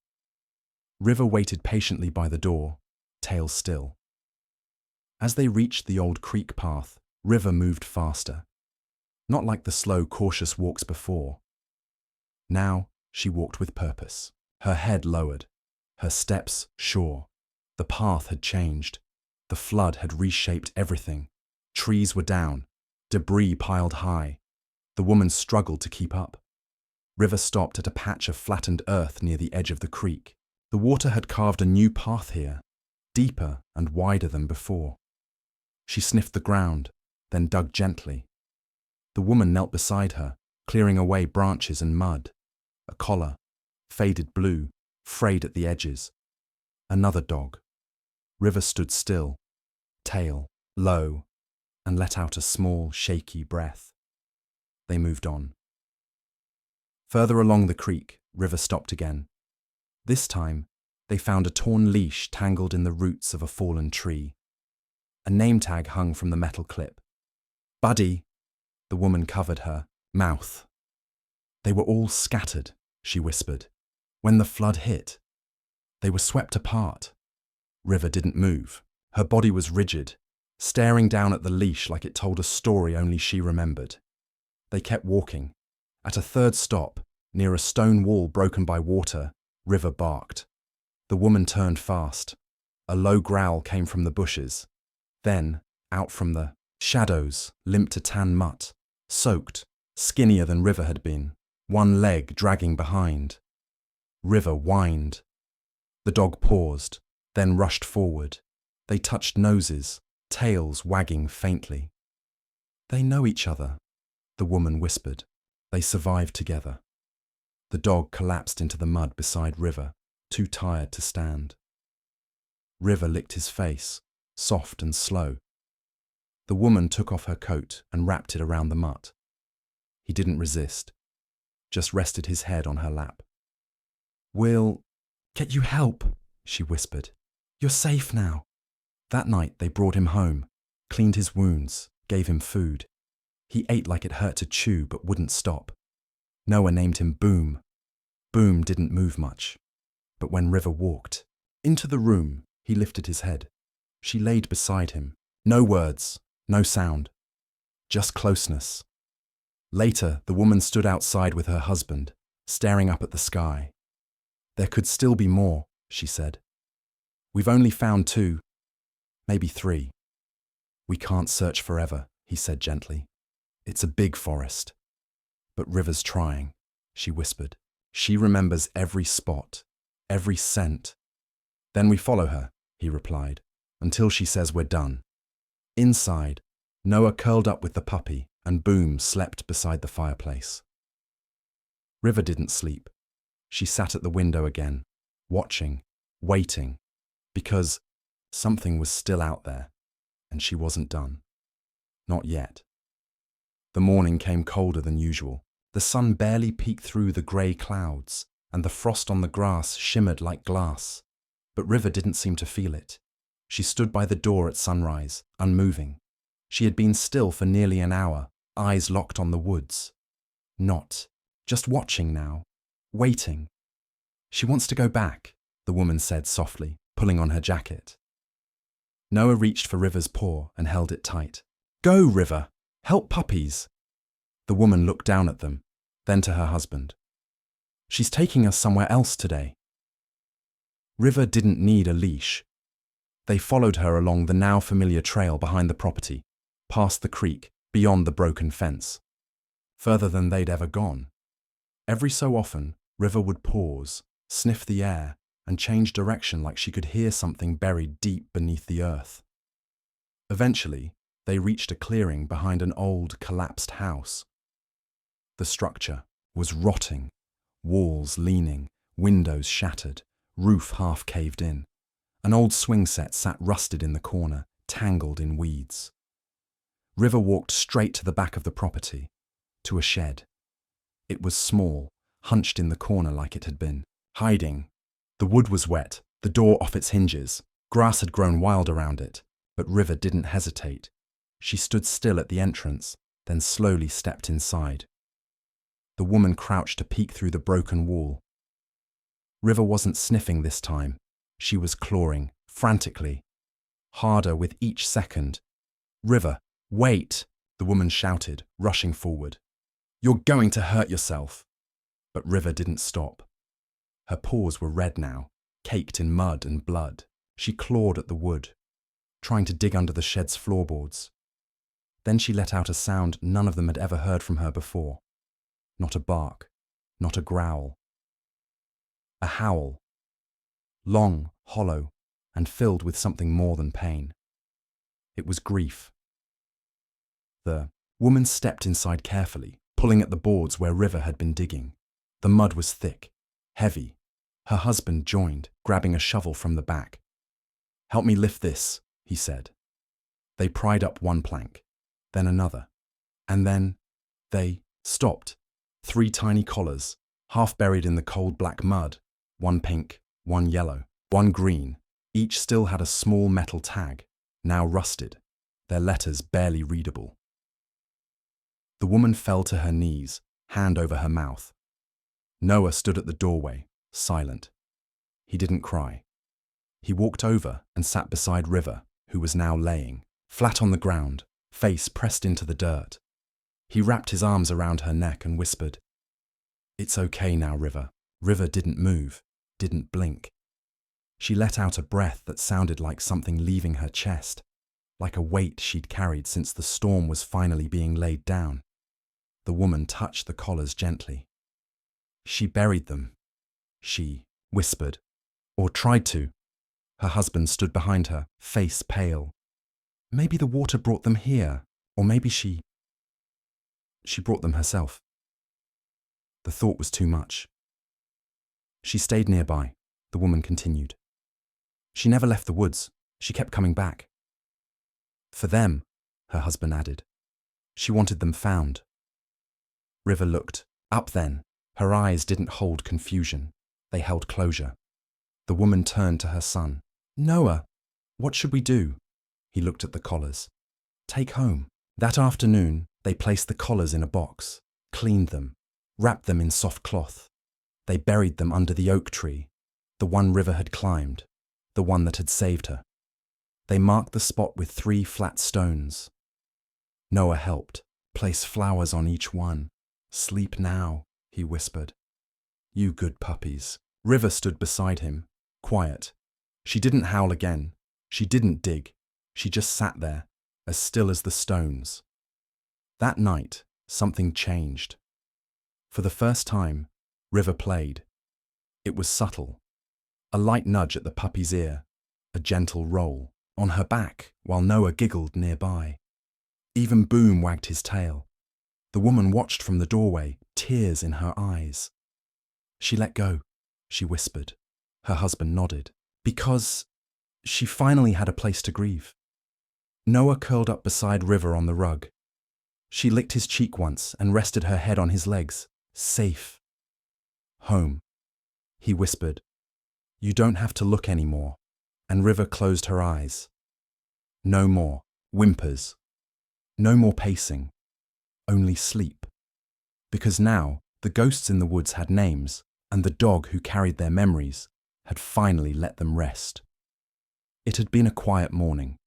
River waited patiently by the door, tail still. As they reached the old creek path, River moved faster. Not like the slow, cautious walks before. Now she walked with purpose, her head lowered, her steps sure. The path had changed. The flood had reshaped everything. Trees were down, debris piled high. The woman struggled to keep up. River stopped at a patch of flattened earth near the edge of the creek. The water had carved a new path here, deeper and wider than before. She sniffed the ground, then dug gently. The woman knelt beside her, clearing away branches and mud. A collar, faded blue, frayed at the edges. Another dog. River stood still, tail low, and let out a small, shaky breath. They moved on. Further along the creek, River stopped again. This time, they found a torn leash tangled in the roots of a fallen tree. A name tag hung from the metal clip. "Buddy," the woman covered her mouth. "They were all scattered," she whispered. "When the flood hit, they were swept apart." River didn't move. Her body was rigid, staring down at the leash like it told a story only she remembered. They kept walking. At a third stop, near a stone wall broken by water, River barked. The woman turned fast. A low growl came from the bushes. Then, out from the shadows, limped a tan mutt, soaked, skinnier than River had been, one leg dragging behind. River whined. The dog paused, then rushed forward. They touched noses, tails wagging faintly. "They know each other," the woman whispered. "They survived together." The dog collapsed into the mud beside River, too tired to stand. River licked his face, soft and slow. The woman took off her coat and wrapped it around the mutt. He didn't resist, just rested his head on her lap. "We'll get you help," she whispered. You're safe now. That night they brought him home, cleaned his wounds, gave him food. He ate like it hurt to chew but wouldn't stop. Noah named him Boom. Boom didn't move much. But when River walked into the room, he lifted his head. She laid beside him. No words, no sound, just closeness. Later, the woman stood outside with her husband, staring up at the sky. There could still be more, she said. We've only found 2, maybe 3. We can't search forever, he said gently. It's a big forest. But River's trying, she whispered. She remembers every spot, every scent. Then we follow her, he replied, until she says we're done. Inside, Noah curled up with the puppy and Boom slept beside the fireplace. River didn't sleep. She sat at the window again, watching, waiting, because something was still out there, and she wasn't done. Not yet. The morning came colder than usual. The sun barely peeked through the grey clouds, and the frost on the grass shimmered like glass. But River didn't seem to feel it. She stood by the door at sunrise, unmoving. She had been still for nearly an hour, eyes locked on the woods. Just watching now, waiting. She wants to go back, the woman said softly, pulling on her jacket. Noah reached for River's paw and held it tight. Go, River! Help puppies! The woman looked down at them, then to her husband. She's taking us somewhere else today. River didn't need a leash. They followed her along the now familiar trail behind the property, past the creek, beyond the broken fence. Further than they'd ever gone. Every so often, River would pause, sniff the air, and change direction like she could hear something buried deep beneath the earth. Eventually, they reached a clearing behind an old, collapsed house. The structure was rotting, walls leaning, windows shattered, roof half caved in. An old swing set sat rusted in the corner, tangled in weeds. River walked straight to the back of the property, to a shed. It was small, hunched in the corner like it had been, hiding. The wood was wet, the door off its hinges. Grass had grown wild around it, but River didn't hesitate. She stood still at the entrance, then slowly stepped inside. The woman crouched to peek through the broken wall. River wasn't sniffing this time. She was clawing, frantically. Harder with each second. River, wait! The woman shouted, rushing forward. You're going to hurt yourself. But River didn't stop. Her paws were red now, caked in mud and blood. She clawed at the wood, trying to dig under the shed's floorboards. Then she let out a sound none of them had ever heard from her before. Not a bark, not a growl. A howl. Long, hollow, and filled with something more than pain. It was grief. The woman stepped inside carefully, pulling at the boards where River had been digging. The mud was thick, heavy. Her husband joined, grabbing a shovel from the back. Help me lift this, he said. They pried up one plank, then another, and then they stopped. 3 tiny collars, half buried in the cold black mud, one pink, one yellow, one green. Each still had a small metal tag, now rusted, their letters barely readable. The woman fell to her knees, hand over her mouth. Noah stood at the doorway, silent. He didn't cry. He walked over and sat beside River, who was now laying, flat on the ground, face pressed into the dirt. He wrapped his arms around her neck and whispered, It's okay now, River. River didn't move, didn't blink. She let out a breath that sounded like something leaving her chest, like a weight she'd carried since the storm was finally being laid down. The woman touched the collars gently. She buried them, she whispered, or tried to. Her husband stood behind her, face pale. Maybe the water brought them here, or maybe she brought them herself. The thought was too much. She stayed nearby, the woman continued. She never left the woods. She kept coming back. For them, her husband added. She wanted them found. River looked. Up then. Her eyes didn't hold confusion. They held closure. The woman turned to her son. Noah, what should we do? He looked at the collars. Take home. That afternoon, they placed the collars in a box, cleaned them, wrapped them in soft cloth. They buried them under the oak tree, the one River had climbed, the one that had saved her. They marked the spot with 3 flat stones. Noah helped, place flowers on each one. Sleep now, he whispered. You good puppies. River stood beside him, quiet. She didn't howl again. She didn't dig. She just sat there, as still as the stones. That night, something changed. For the first time, River played. It was subtle. A light nudge at the puppy's ear, a gentle roll on her back while Noah giggled nearby. Even Boom wagged his tail. The woman watched from the doorway, tears in her eyes. She let go, she whispered. Her husband nodded. Because she finally had a place to grieve. Noah curled up beside River on the rug. She licked his cheek once and rested her head on his legs. Safe. Home, he whispered. You don't have to look anymore. And River closed her eyes. No more whimpers. No more pacing. Only sleep. Because now, the ghosts in the woods had names, and the dog who carried their memories had finally let them rest. It had been a quiet morning.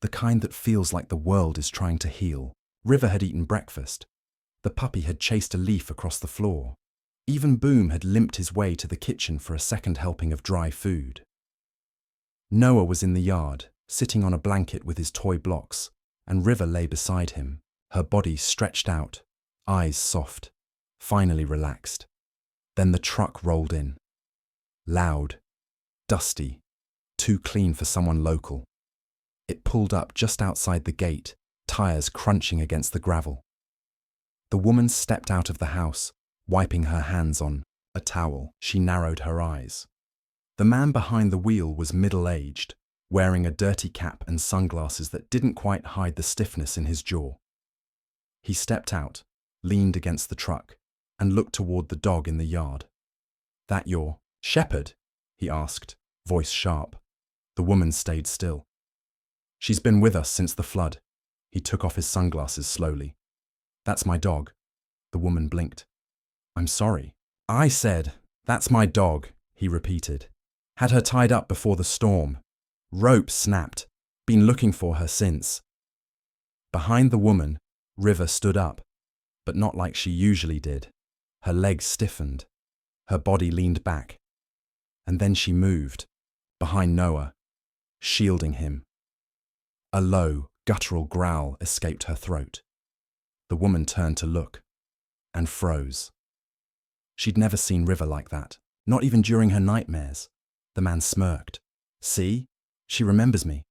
The kind that feels like the world is trying to heal. River had eaten breakfast. The puppy had chased a leaf across the floor. Even Boom had limped his way to the kitchen for a second helping of dry food. Noah was in the yard, sitting on a blanket with his toy blocks, and River lay beside him, her body stretched out, eyes soft, finally relaxed. Then the truck rolled in. Loud, dusty, too clean for someone local. It pulled up just outside the gate, tires crunching against the gravel. The woman stepped out of the house, wiping her hands on a towel. She narrowed her eyes. The man behind the wheel was middle-aged, wearing a dirty cap and sunglasses that didn't quite hide the stiffness in his jaw. He stepped out, leaned against the truck, and looked toward the dog in the yard. That your shepherd? He asked, voice sharp. The woman stayed still. She's been with us since the flood. He took off his sunglasses slowly. That's my dog. The woman blinked. I'm sorry. I said, that's my dog, he repeated. Had her tied up before the storm. Rope snapped. Been looking for her since. Behind the woman, River stood up, but not like she usually did. Her legs stiffened. Her body leaned back. And then she moved, behind Noah, shielding him. A low, guttural growl escaped her throat. The woman turned to look, and froze. She'd never seen River like that, not even during her nightmares. The man smirked. See? She remembers me.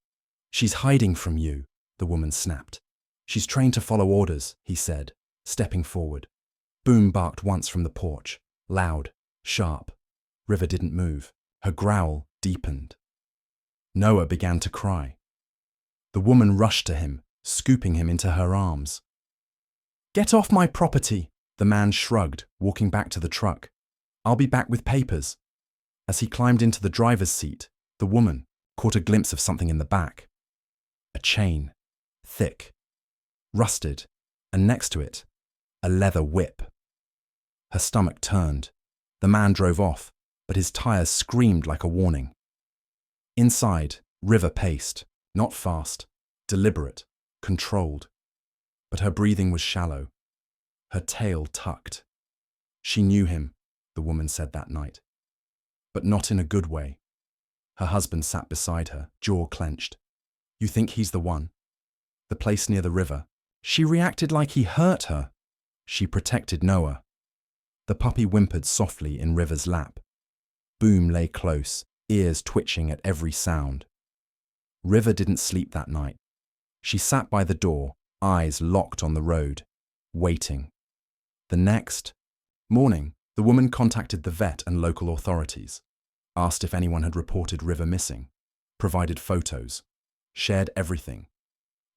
She's hiding from you, the woman snapped. She's trained to follow orders, he said, stepping forward. Boom barked once from the porch, loud, sharp. River didn't move. Her growl deepened. Noah began to cry. The woman rushed to him, scooping him into her arms. Get off my property, the man shrugged, walking back to the truck. I'll be back with papers. As he climbed into the driver's seat, the woman caught a glimpse of something in the back. A chain, thick, rusted, and next to it, a leather whip. Her stomach turned. The man drove off, but his tires screamed like a warning. Inside, River paced, not fast, deliberate, controlled. But her breathing was shallow, her tail tucked. She knew him, the woman said that night, but not in a good way. Her husband sat beside her, jaw clenched. You think he's the one? The place near the river. She reacted like he hurt her. She protected Noah. The puppy whimpered softly in River's lap. Boom lay close, ears twitching at every sound. River didn't sleep that night. She sat by the door, eyes locked on the road, waiting. The next morning, the woman contacted the vet and local authorities, asked if anyone had reported River missing, provided photos, shared everything.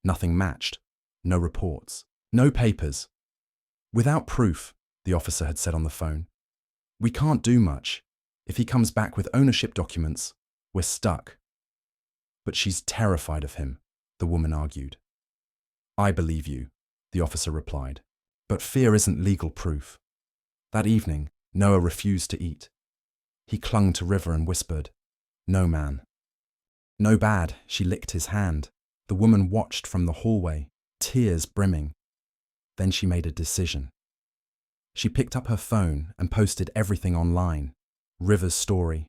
Nothing matched, no reports, no papers. Without proof, the officer had said on the phone, we can't do much. If he comes back with ownership documents, we're stuck. But she's terrified of him, the woman argued. I believe you, the officer replied. But fear isn't legal proof. That evening, Noah refused to eat. He clung to River and whispered, "No, man." "No bad," she licked his hand. The woman watched from the hallway, tears brimming. Then she made a decision. She picked up her phone and posted everything online. River's story,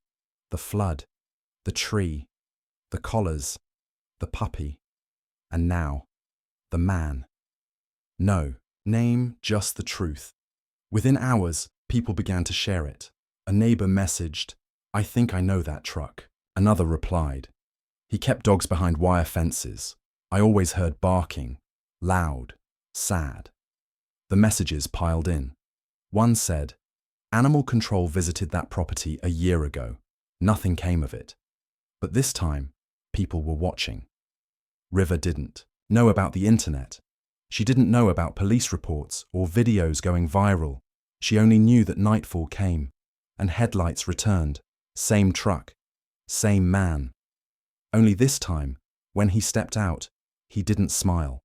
the flood, the tree, the collars, the puppy, and now, the man. No, name, just the truth. Within hours, people began to share it. A neighbor messaged, "I think I know that truck." Another replied, "He kept dogs behind wire fences. I always heard barking, loud, sad." The messages piled in. One said, "Animal control visited that property a year ago. Nothing came of it." But this time, people were watching. River didn't know about the internet. She didn't know about police reports or videos going viral. She only knew that nightfall came and headlights returned. Same truck, same man. Only this time, when he stepped out, he didn't smile.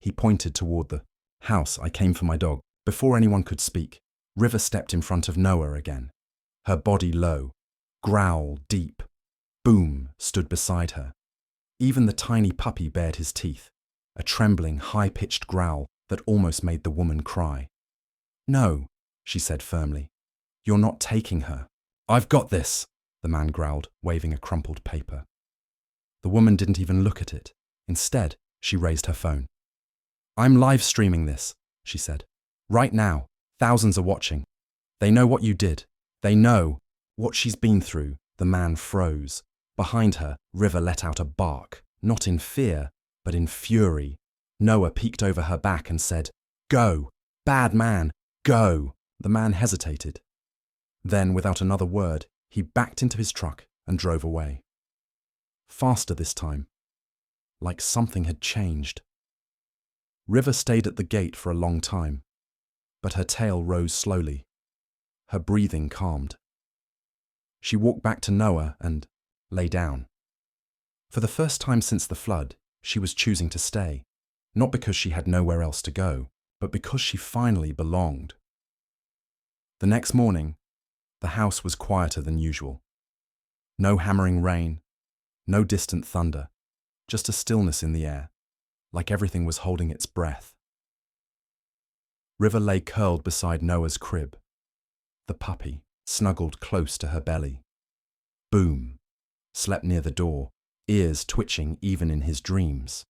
He pointed toward the house. "I came for my dog." Before anyone could speak, River stepped in front of Noah again. Her body low, growl deep. Boom stood beside her. Even the tiny puppy bared his teeth, a trembling, high-pitched growl that almost made the woman cry. "No," she said firmly. "You're not taking her." "I've got this," the man growled, waving a crumpled paper. The woman didn't even look at it. Instead, she raised her phone. "I'm live streaming this," she said. "Right now, thousands are watching. They know what you did. They know what she's been through." The man froze. Behind her, River let out a bark, not in fear, but in fury. Noah peeked over her back and said, "Go! Bad man! Go!" The man hesitated. Then, without another word, he backed into his truck and drove away. Faster this time, like something had changed. River stayed at the gate for a long time, but her tail rose slowly. Her breathing calmed. She walked back to Noah and lay down. For the first time since the flood, she was choosing to stay, not because she had nowhere else to go, but because she finally belonged. The next morning, the house was quieter than usual. No hammering rain, no distant thunder, just a stillness in the air, like everything was holding its breath. River lay curled beside Noah's crib, the puppy snuggled close to her belly. Boom slept near the door, ears twitching even in his dreams.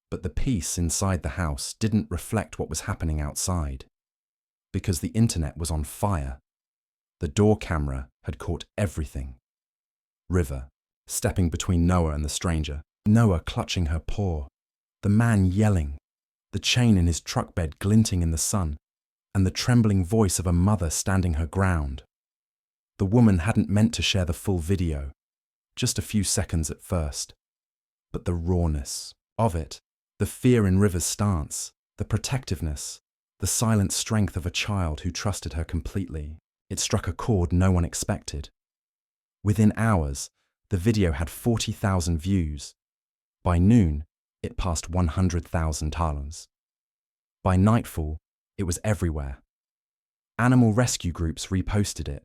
But the peace inside the house didn't reflect what was happening outside, because the internet was on fire. The door camera had caught everything. River, stepping between Noah and the stranger, Noah clutching her paw, the man yelling, the chain in his truck bed glinting in the sun, and the trembling voice of a mother standing her ground. The woman hadn't meant to share the full video, just a few seconds at first. But the rawness of it, the fear in River's stance, the protectiveness, the silent strength of a child who trusted her completely, it struck a chord no one expected. Within hours, the video had 40,000 views. By noon, it passed 100,000 talons. By nightfall, it was everywhere. Animal rescue groups reposted it.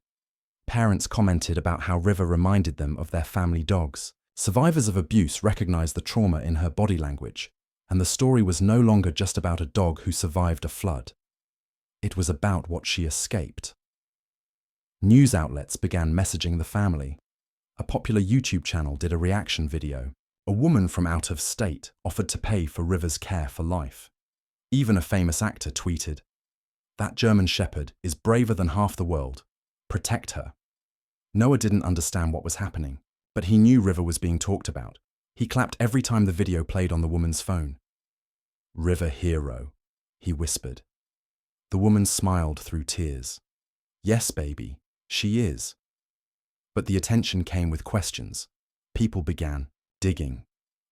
Parents commented about how River reminded them of their family dogs. Survivors of abuse recognized the trauma in her body language, and the story was no longer just about a dog who survived a flood. It was about what she escaped. News outlets began messaging the family. A popular YouTube channel did a reaction video. A woman from out of state offered to pay for River's care for life. Even a famous actor tweeted, "That German Shepherd is braver than half the world. Protect her." Noah didn't understand what was happening, but he knew River was being talked about. He clapped every time the video played on the woman's phone. "River hero," he whispered. The woman smiled through tears. "Yes, baby, she is." But the attention came with questions. People began digging.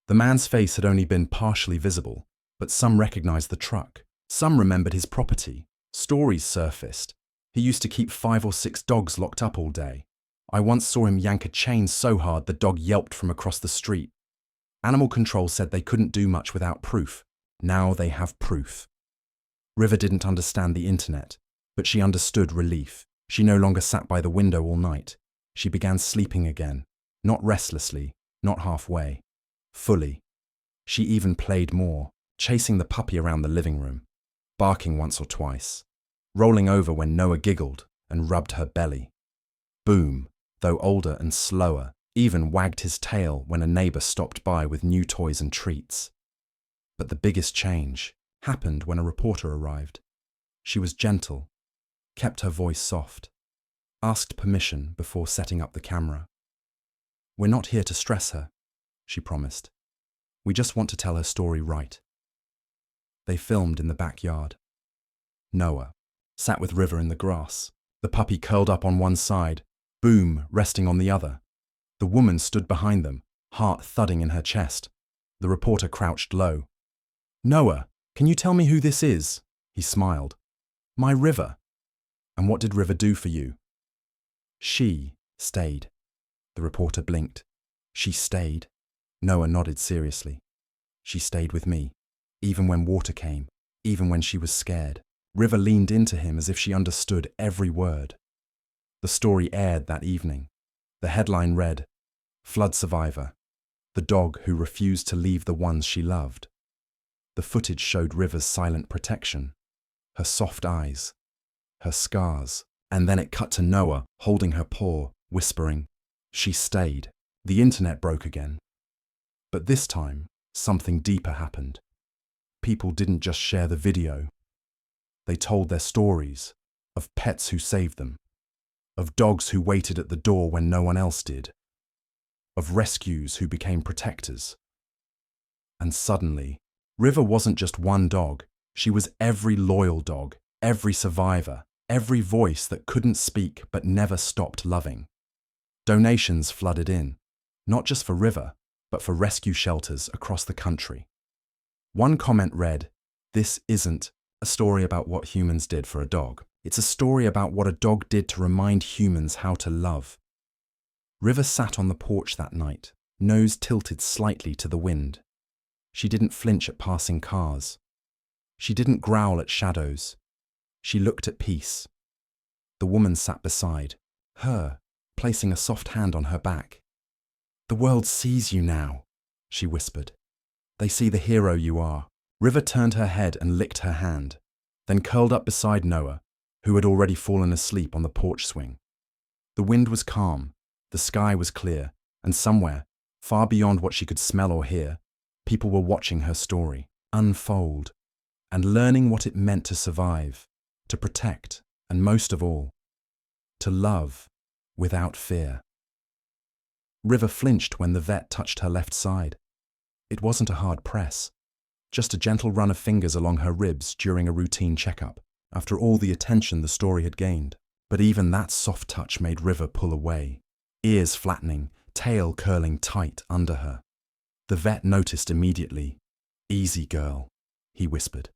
The man's face had only been partially visible, but some recognized the truck. Some remembered his property. Stories surfaced. He used to keep 5 or 6 dogs locked up all day. I once saw him yank a chain so hard the dog yelped from across the street. Animal control said they couldn't do much without proof. Now they have proof. River didn't understand the internet, but she understood relief. She no longer sat by the window all night. She began sleeping again, not restlessly, not halfway, fully. She even played more, chasing the puppy around the living room, barking once or twice, rolling over when Noah giggled and rubbed her belly. Boom, though older and slower, even wagged his tail when a neighbor stopped by with new toys and treats. But the biggest change happened when a reporter arrived. She was gentle, kept her voice soft, asked permission before setting up the camera. "We're not here to stress her," she promised. "We just want to tell her story right." They filmed in the backyard. Noah sat with River in the grass, the puppy curled up on one side, Boom resting on the other. The woman stood behind them, heart thudding in her chest. The reporter crouched low. "Noah, can you tell me who this is?" He smiled. "My River." "And what did River do for you?" "She stayed." The reporter blinked. "She stayed?" Noah nodded seriously. "She stayed with me, even when water came, even when she was scared." River leaned into him as if she understood every word. The story aired that evening. The headline read, "Flood Survivor, the dog who refused to leave the ones she loved." The footage showed River's silent protection, her soft eyes, her scars, and then it cut to Noah holding her paw, whispering, "She stayed." The internet broke again. But this time, something deeper happened. People didn't just share the video. They told their stories of pets who saved them, of dogs who waited at the door when no one else did, of rescues who became protectors. And suddenly, River wasn't just one dog. She was every loyal dog, every survivor, every voice that couldn't speak but never stopped loving. Donations flooded in, not just for River, but for rescue shelters across the country. One comment read, "This isn't a story about what humans did for a dog. It's a story about what a dog did to remind humans how to love." River sat on the porch that night, nose tilted slightly to the wind. She didn't flinch at passing cars. She didn't growl at shadows. She looked at peace. The woman sat beside her, placing a soft hand on her back. "The world sees you now," she whispered. "They see the hero you are." River turned her head and licked her hand, then curled up beside Noah, who had already fallen asleep on the porch swing. The wind was calm, the sky was clear, and somewhere, far beyond what she could smell or hear, people were watching her story unfold and learning what it meant to survive, to protect, and most of all, to love without fear. River flinched when the vet touched her left side. It wasn't a hard press, just a gentle run of fingers along her ribs during a routine checkup, after all the attention the story had gained. But even that soft touch made River pull away, ears flattening, tail curling tight under her. The vet noticed immediately. "Easy, girl," he whispered.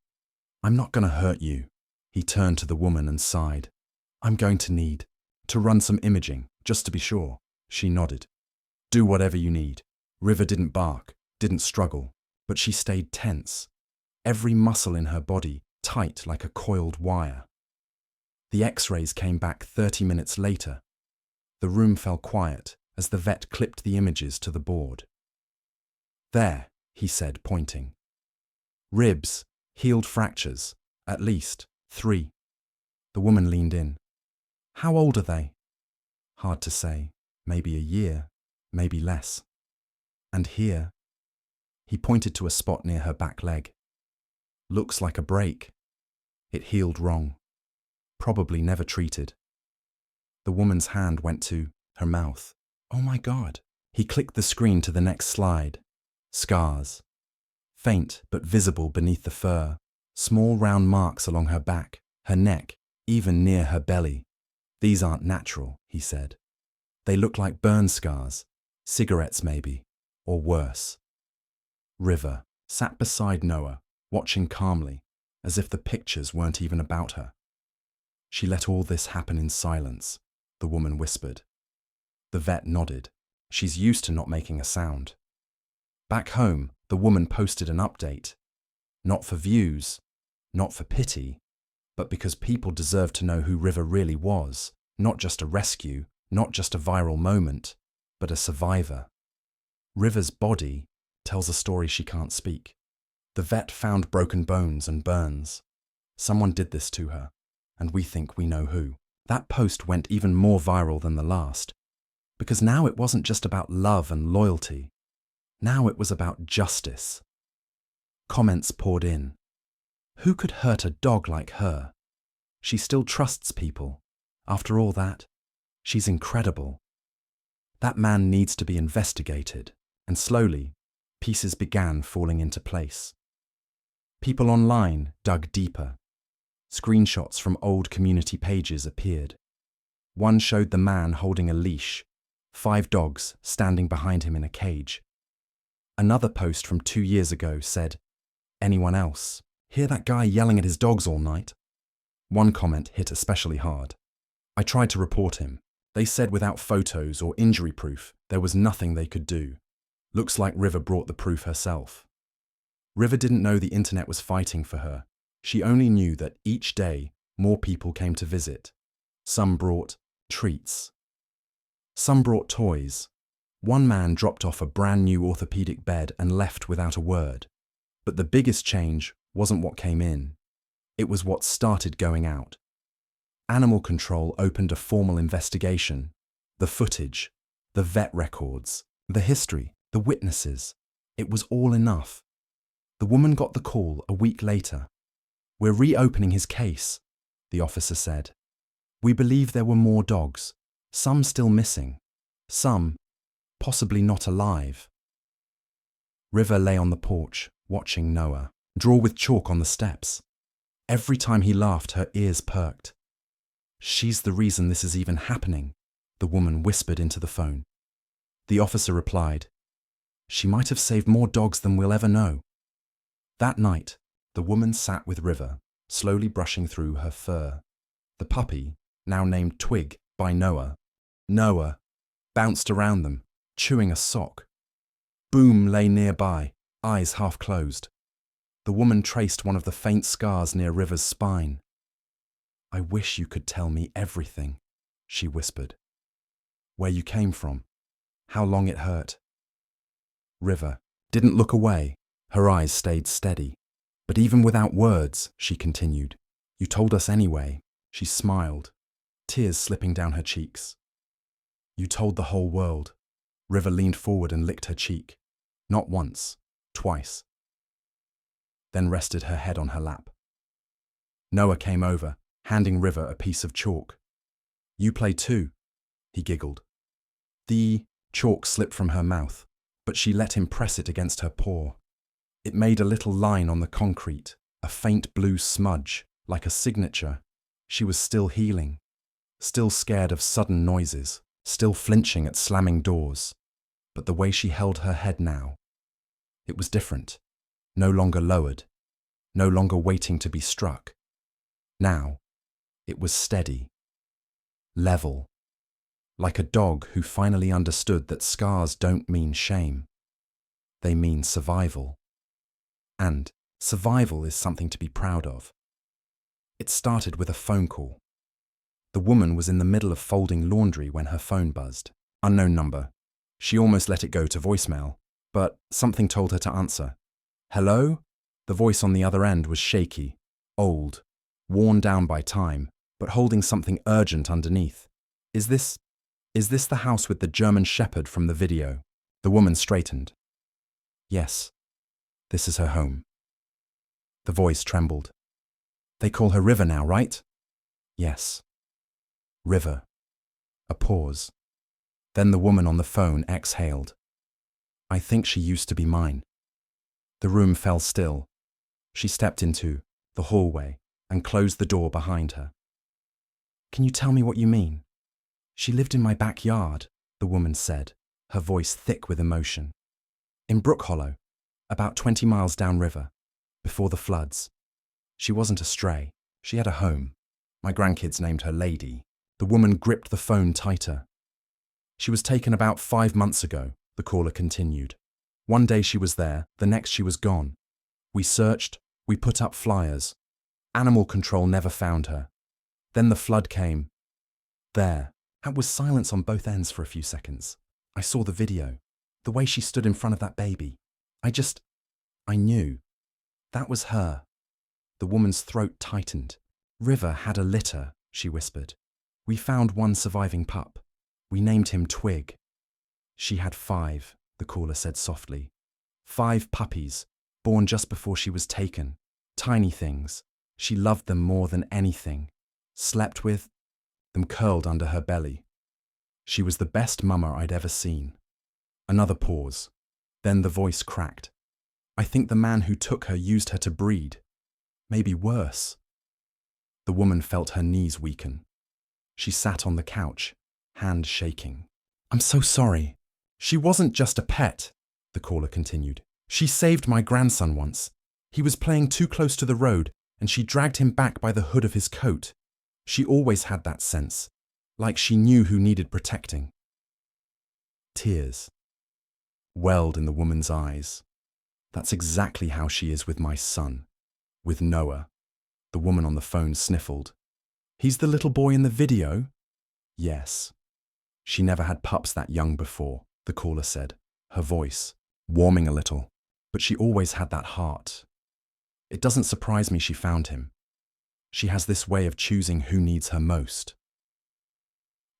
"I'm not going to hurt you." He turned to the woman and sighed. "I'm going to need to run some imaging, just to be sure." She nodded. "Do whatever you need." River didn't bark, didn't struggle, but she stayed tense, every muscle in her body tight like a coiled wire. The X-rays came back 30 minutes later. The room fell quiet as the vet clipped the images to the board. "There," he said, pointing. "Ribs, healed fractures, at least 3. The woman leaned in. "How old are they?" "Hard to say. Maybe a year, maybe less." "And here?" He pointed to a spot near her back leg. "Looks like a break. It healed wrong. Probably never treated." The woman's hand went to her mouth. "Oh my God." He clicked the screen to the next slide. Scars. Faint but visible beneath the fur. Small round marks along her back, her neck, even near her belly. "These aren't natural," he said. "They look like burn scars. Cigarettes maybe, or worse." River sat beside Noah, watching calmly, as if the pictures weren't even about her. "She let all this happen in silence," the woman whispered. The vet nodded. She's used to not making a sound. Back home, the woman posted an update. Not for views, not for pity, but because people deserve to know who River really was. Not just a rescue, not just a viral moment, but a survivor. River's body tells a story she can't speak. The vet found broken bones and burns. Someone did this to her, and we think we know who. That post went even more viral than the last, because now it wasn't just about love and loyalty. Now it was about justice. Comments poured in. Who could hurt a dog like her? She still trusts people. After all that, she's incredible. That man needs to be investigated, and slowly, pieces began falling into place. People online dug deeper. Screenshots from old community pages appeared. One showed the man holding a leash, 5 dogs standing behind him in a cage. Another post from 2 years ago said, "Anyone else? Hear that guy yelling at his dogs all night?" One comment hit especially hard. I tried to report him. They said without photos or injury proof, there was nothing they could do. Looks like River brought the proof herself. River didn't know the internet was fighting for her. She only knew that each day, more people came to visit. Some brought treats. Some brought toys. One man dropped off a brand new orthopedic bed and left without a word. But the biggest change wasn't what came in. It was what started going out. Animal Control opened a formal investigation. The footage, the vet records, the history, the witnesses. It was all enough. The woman got the call a week later. "We're reopening his case," the officer said. "We believe there were more dogs, some still missing, some possibly not alive." River lay on the porch, watching Noah draw with chalk on the steps. Every time he laughed, her ears perked. "She's the reason this is even happening," the woman whispered into the phone. The officer replied, "She might have saved more dogs than we'll ever know." That night, the woman sat with River, slowly brushing through her fur. The puppy, now named Twig by Noah, bounced around them, chewing a sock. Boom lay nearby, eyes half closed. The woman traced one of the faint scars near River's spine. "I wish you could tell me everything," she whispered. "Where you came from, how long it hurt." River didn't look away. Her eyes stayed steady. "But even without words," she continued, "you told us anyway." She smiled, tears slipping down her cheeks. "You told the whole world." River leaned forward and licked her cheek. Not once, twice. Then rested her head on her lap. Noah came over, handing River a piece of chalk. "You play too," he giggled. The chalk slipped from her mouth, but she let him press it against her paw. It made a little line on the concrete, a faint blue smudge, like a signature. She was still healing, still scared of sudden noises, still flinching at slamming doors. But the way she held her head now, it was different. No longer lowered, no longer waiting to be struck. Now, it was steady, level, like a dog who finally understood that scars don't mean shame. They mean survival. And survival is something to be proud of. It started with a phone call. The woman was in the middle of folding laundry when her phone buzzed. Unknown number. She almost let it go to voicemail, but something told her to answer. "Hello?" The voice on the other end was shaky, old, worn down by time, but holding something urgent underneath. Is this the house with the German Shepherd from the video?" The woman straightened. "Yes, this is her home." The voice trembled. "They call her River now, right?" "Yes." River. A pause. Then the woman on the phone exhaled. "I think she used to be mine." The room fell still. She stepped into the hallway and closed the door behind her. "Can you tell me what you mean?" "She lived in my backyard," the woman said, her voice thick with emotion. "In Brook Hollow, about 20 miles downriver, before the floods. She wasn't a stray. She had a home. My grandkids named her Lady." The woman gripped the phone tighter. She was taken about 5 months ago, the caller continued. One day she was there, the next she was gone. We searched, we put up flyers. Animal control never found her. Then the flood came. There. That was silence on both ends for a few seconds. I saw the video. The way she stood in front of that baby. I knew. That was her. The woman's throat tightened. River had a litter, she whispered. We found one surviving pup. We named him Twig. She had 5, the caller said softly. 5 puppies, born just before she was taken. Tiny things. She loved them more than anything. Slept with them curled under her belly. She was the best mama I'd ever seen. Another pause. Then the voice cracked. I think the man who took her used her to breed. Maybe worse. The woman felt her knees weaken. She sat on the couch, hand shaking. I'm so sorry. She wasn't just a pet, the caller continued. She saved my grandson once. He was playing too close to the road, and she dragged him back by the hood of his coat. She always had that sense, like she knew who needed protecting. Tears welled in the woman's eyes. That's exactly how she is with my son, with Noah. The woman on the phone sniffled. He's the little boy in the video? Yes. She never had pups that young before, the caller said, her voice warming a little, but she always had that heart. It doesn't surprise me she found him. She has this way of choosing who needs her most.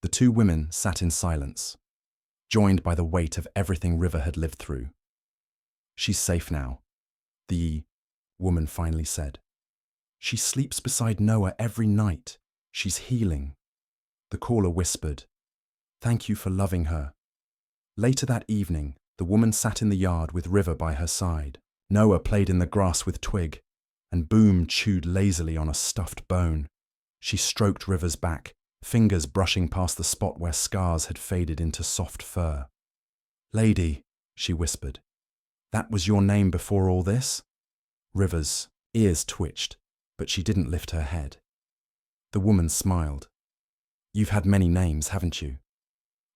The 2 women sat in silence, joined by the weight of everything River had lived through. She's safe now, the woman finally said. She sleeps beside Noah every night. She's healing. The caller whispered, Thank you for loving her. Later that evening, the woman sat in the yard with River by her side. Noah played in the grass with Twig, and Boom chewed lazily on a stuffed bone. She stroked River's back, fingers brushing past the spot where scars had faded into soft fur. Lady, she whispered, that was your name before all this? River's ears twitched, but she didn't lift her head. The woman smiled. You've had many names, haven't you?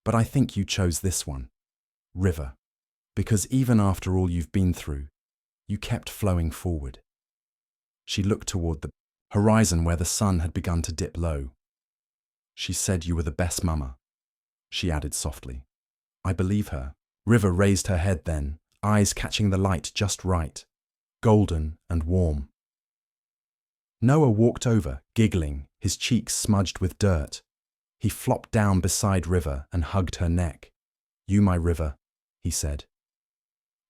But I think you chose this one, River, because even after all you've been through, you kept flowing forward. She looked toward the horizon where the sun had begun to dip low. She said you were the best mama, she added softly. I believe her. River raised her head then, eyes catching the light just right, golden and warm. Noah walked over, giggling, his cheeks smudged with dirt. He flopped down beside River and hugged her neck. You, my River, he said.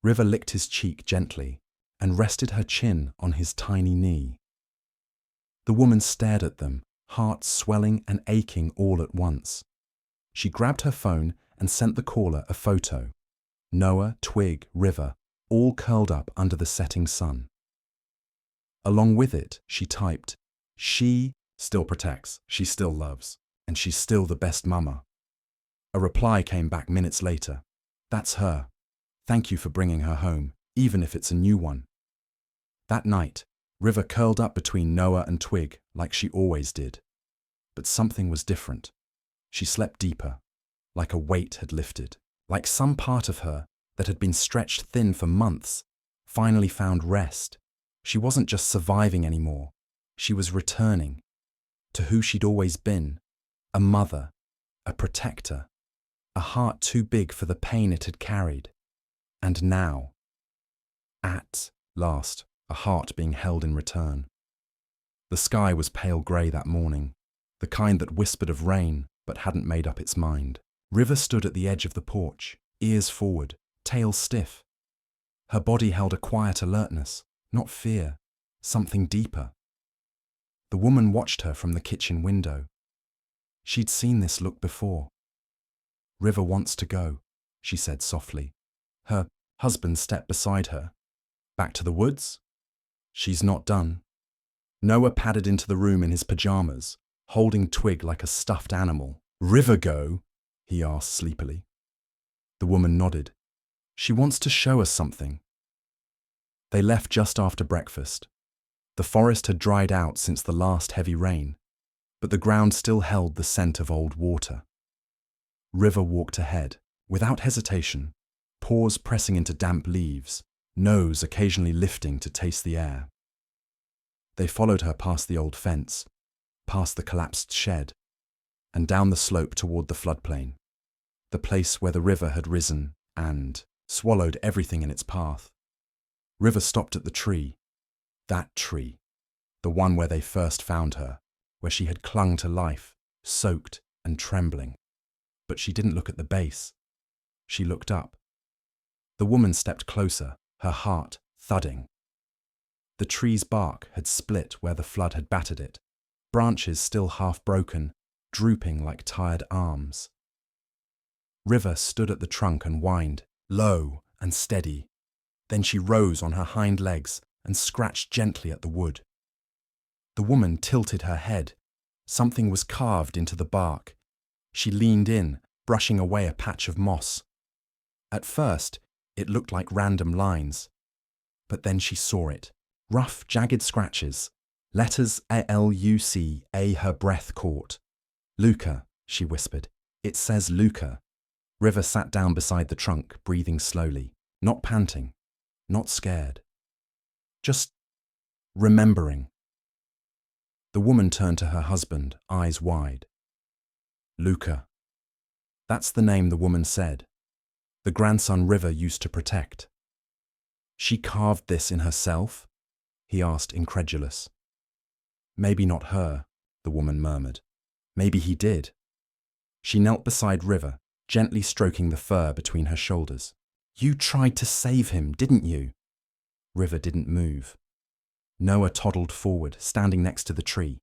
River licked his cheek gently and rested her chin on his tiny knee. The woman stared at them, heart swelling and aching all at once. She grabbed her phone and sent the caller a photo. Noah, Twig, River, all curled up under the setting sun. Along with it, she typed, she still protects, she still loves, and she's still the best mama. A reply came back minutes later. That's her. Thank you for bringing her home, even if it's a new one. That night, River curled up between Noah and Twig like she always did. But something was different. She slept deeper, like a weight had lifted, like some part of her that had been stretched thin for months finally found rest. She wasn't just surviving anymore. She was returning to who she'd always been, a mother, a protector, a heart too big for the pain it had carried. And now, at last, a heart being held in return. The sky was pale grey that morning, the kind that whispered of rain but hadn't made up its mind. River stood at the edge of the porch, ears forward, tail stiff. Her body held a quiet alertness, not fear, something deeper. The woman watched her from the kitchen window. She'd seen this look before. River wants to go, she said softly. Her husband stepped beside her. Back to the woods? She's not done. Noah padded into the room in his pajamas, holding Twig like a stuffed animal. River go? He asked sleepily. The woman nodded. She wants to show us something. They left just after breakfast. The forest had dried out since the last heavy rain, but the ground still held the scent of old water. River walked ahead, without hesitation, paws pressing into damp leaves, nose occasionally lifting to taste the air. They followed her past the old fence, past the collapsed shed, and down the slope toward the floodplain, the place where the river had risen and swallowed everything in its path. River stopped at the tree, that tree, the one where they first found her, where she had clung to life, soaked and trembling. But she didn't look at the base. She looked up. The woman stepped closer, her heart thudding. The tree's bark had split where the flood had battered it, branches still half broken, drooping like tired arms. River stood at the trunk and whined, low and steady. Then she rose on her hind legs and scratched gently at the wood. The woman tilted her head. Something was carved into the bark. She leaned in, brushing away a patch of moss. At first, it looked like random lines. But then she saw it. Rough, jagged scratches. Letters A-L-U-C-A her breath caught. Luca, she whispered. It says Luca. River sat down beside the trunk, breathing slowly, not panting, not scared. Just remembering. The woman turned to her husband, eyes wide. Luca. That's the name the woman said. The grandson River used to protect. She carved this in herself? He asked, incredulous. Maybe not her, the woman murmured. Maybe he did. She knelt beside River, gently stroking the fur between her shoulders. You tried to save him, didn't you? River didn't move. Noah toddled forward, standing next to the tree.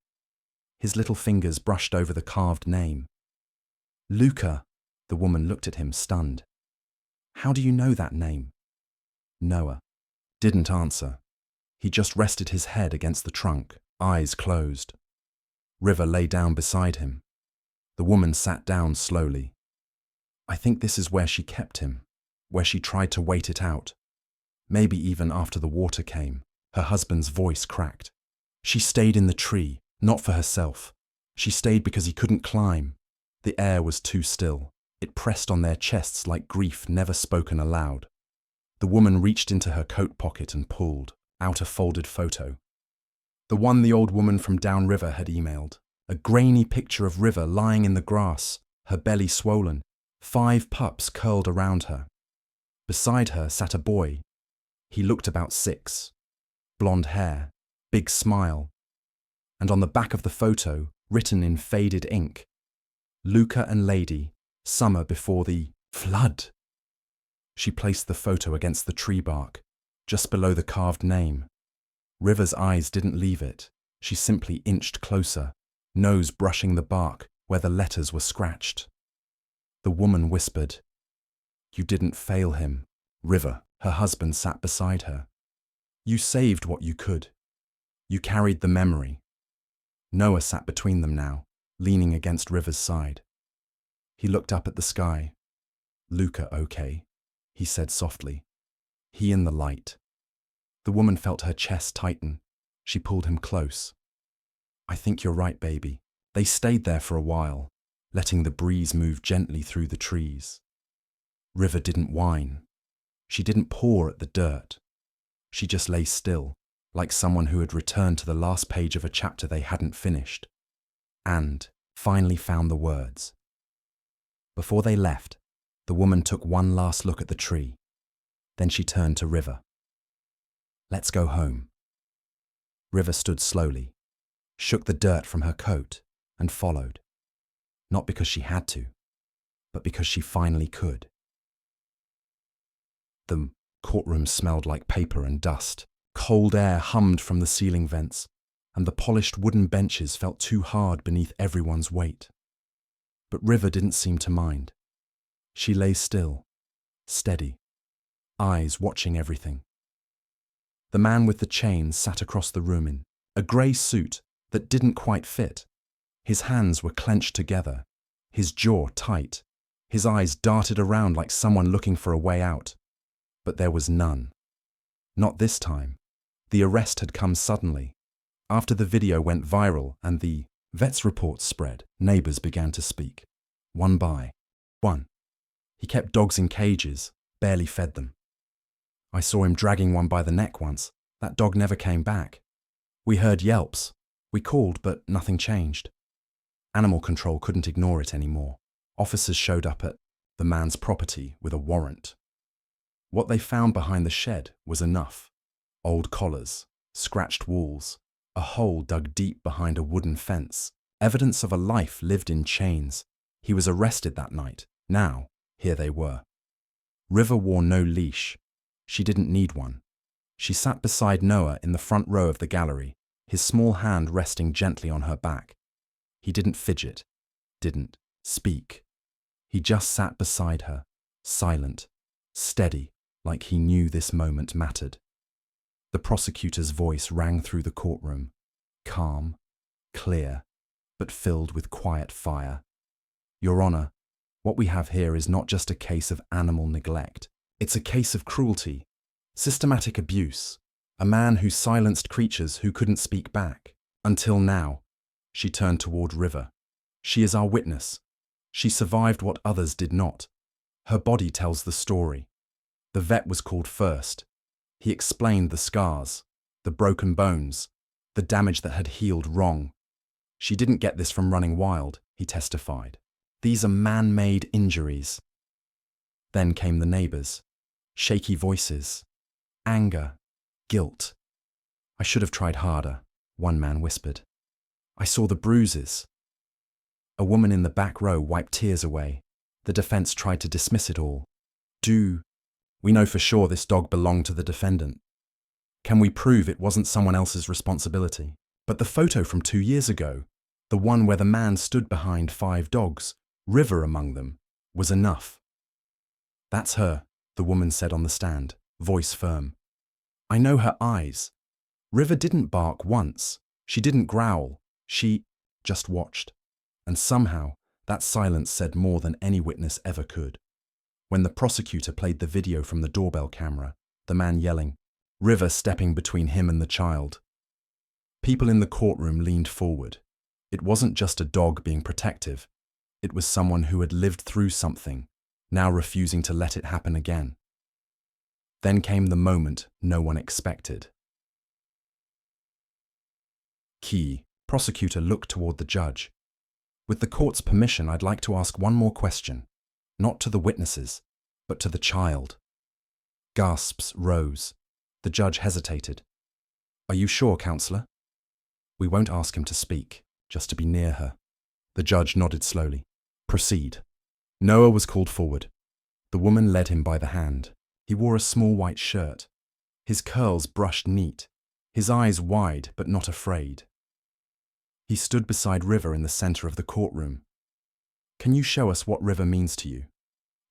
His little fingers brushed over the carved name. Luca, the woman looked at him, stunned. How do you know that name? Noah didn't answer. He just rested his head against the trunk, eyes closed. River lay down beside him. The woman sat down slowly. I think this is where she kept him, where she tried to wait it out. Maybe even after the water came. Her husband's voice cracked. She stayed in the tree, not for herself. She stayed because he couldn't climb. The air was too still. It pressed on their chests like grief never spoken aloud. The woman reached into her coat pocket and pulled out a folded photo. The one the old woman from downriver had emailed. A grainy picture of River lying in the grass, her belly swollen, 5 pups curled around her. Beside her sat a boy. He looked about 6. Blonde hair, big smile. And on the back of the photo, written in faded ink, Luca and Lady, summer before the flood. She placed the photo against the tree bark, just below the carved name. River's eyes didn't leave it. She simply inched closer, nose brushing the bark where the letters were scratched. The woman whispered, You didn't fail him. River, her husband, sat beside her. You saved what you could. You carried the memory. Noah sat between them now, leaning against River's side. He looked up at the sky. Luca, okay, he said softly. He in the light. The woman felt her chest tighten. She pulled him close. I think you're right, baby. They stayed there for a while, letting the breeze move gently through the trees. River didn't whine. She didn't paw at the dirt. She just lay still, like someone who had returned to the last page of a chapter they hadn't finished, and finally found the words. Before they left, the woman took one last look at the tree. Then she turned to River. Let's go home. River stood slowly, shook the dirt from her coat, and followed. Not because she had to, but because she finally could. The courtroom smelled like paper and dust. Cold air hummed from the ceiling vents, and the polished wooden benches felt too hard beneath everyone's weight. But River didn't seem to mind. She lay still, steady, eyes watching everything. The man with the chains sat across the room in a grey suit that didn't quite fit. His hands were clenched together, his jaw tight. His eyes darted around like someone looking for a way out. But there was none. Not this time. The arrest had come suddenly. After the video went viral and the vet's report spread, neighbours began to speak. One by One. He kept dogs in cages, barely fed them. I saw him dragging one by the neck once. That dog never came back. We heard yelps. We called, but nothing changed. Animal control couldn't ignore it anymore. Officers showed up at the man's property with a warrant. What they found behind the shed was enough. Old collars, scratched walls, a hole dug deep behind a wooden fence, evidence of a life lived in chains. He was arrested that night. Now, here they were. River wore no leash. She didn't need one. She sat beside Noah in the front row of the gallery, his small hand resting gently on her back. He didn't fidget, didn't speak. He just sat beside her, silent, steady, like he knew this moment mattered. The prosecutor's voice rang through the courtroom, calm, clear, but filled with quiet fire. Your Honor, what we have here is not just a case of animal neglect. It's a case of cruelty, systematic abuse, a man who silenced creatures who couldn't speak back. Until now, she turned toward River. She is our witness. She survived what others did not. Her body tells the story. The vet was called first. He explained the scars, the broken bones, the damage that had healed wrong. She didn't get this from running wild, he testified. These are man-made injuries. Then came the neighbors. Shaky voices. Anger. Guilt. I should have tried harder, one man whispered. I saw the bruises. A woman in the back row wiped tears away. The defense tried to dismiss it all. We know for sure this dog belonged to the defendant. Can we prove it wasn't someone else's responsibility? But the photo from 2 years ago, the one where the man stood behind 5 dogs, River among them, was enough. That's her, the woman said on the stand, voice firm. I know her eyes. River didn't bark once. She didn't growl. She just watched. And somehow, that silence said more than any witness ever could. When the prosecutor played the video from the doorbell camera, the man yelling, River stepping between him and the child. People in the courtroom leaned forward. It wasn't just a dog being protective. It was someone who had lived through something, now refusing to let it happen again. Then came the moment no one expected. Key, prosecutor looked toward the judge. With the court's permission, I'd like to ask one more question. Not to the witnesses, but to the child. Gasps rose. The judge hesitated. Are you sure, counselor? We won't ask him to speak, just to be near her. The judge nodded slowly. Proceed. Noah was called forward. The woman led him by the hand. He wore a small white shirt. His curls brushed neat, his eyes wide but not afraid. He stood beside River in the center of the courtroom. Can you show us what River means to you?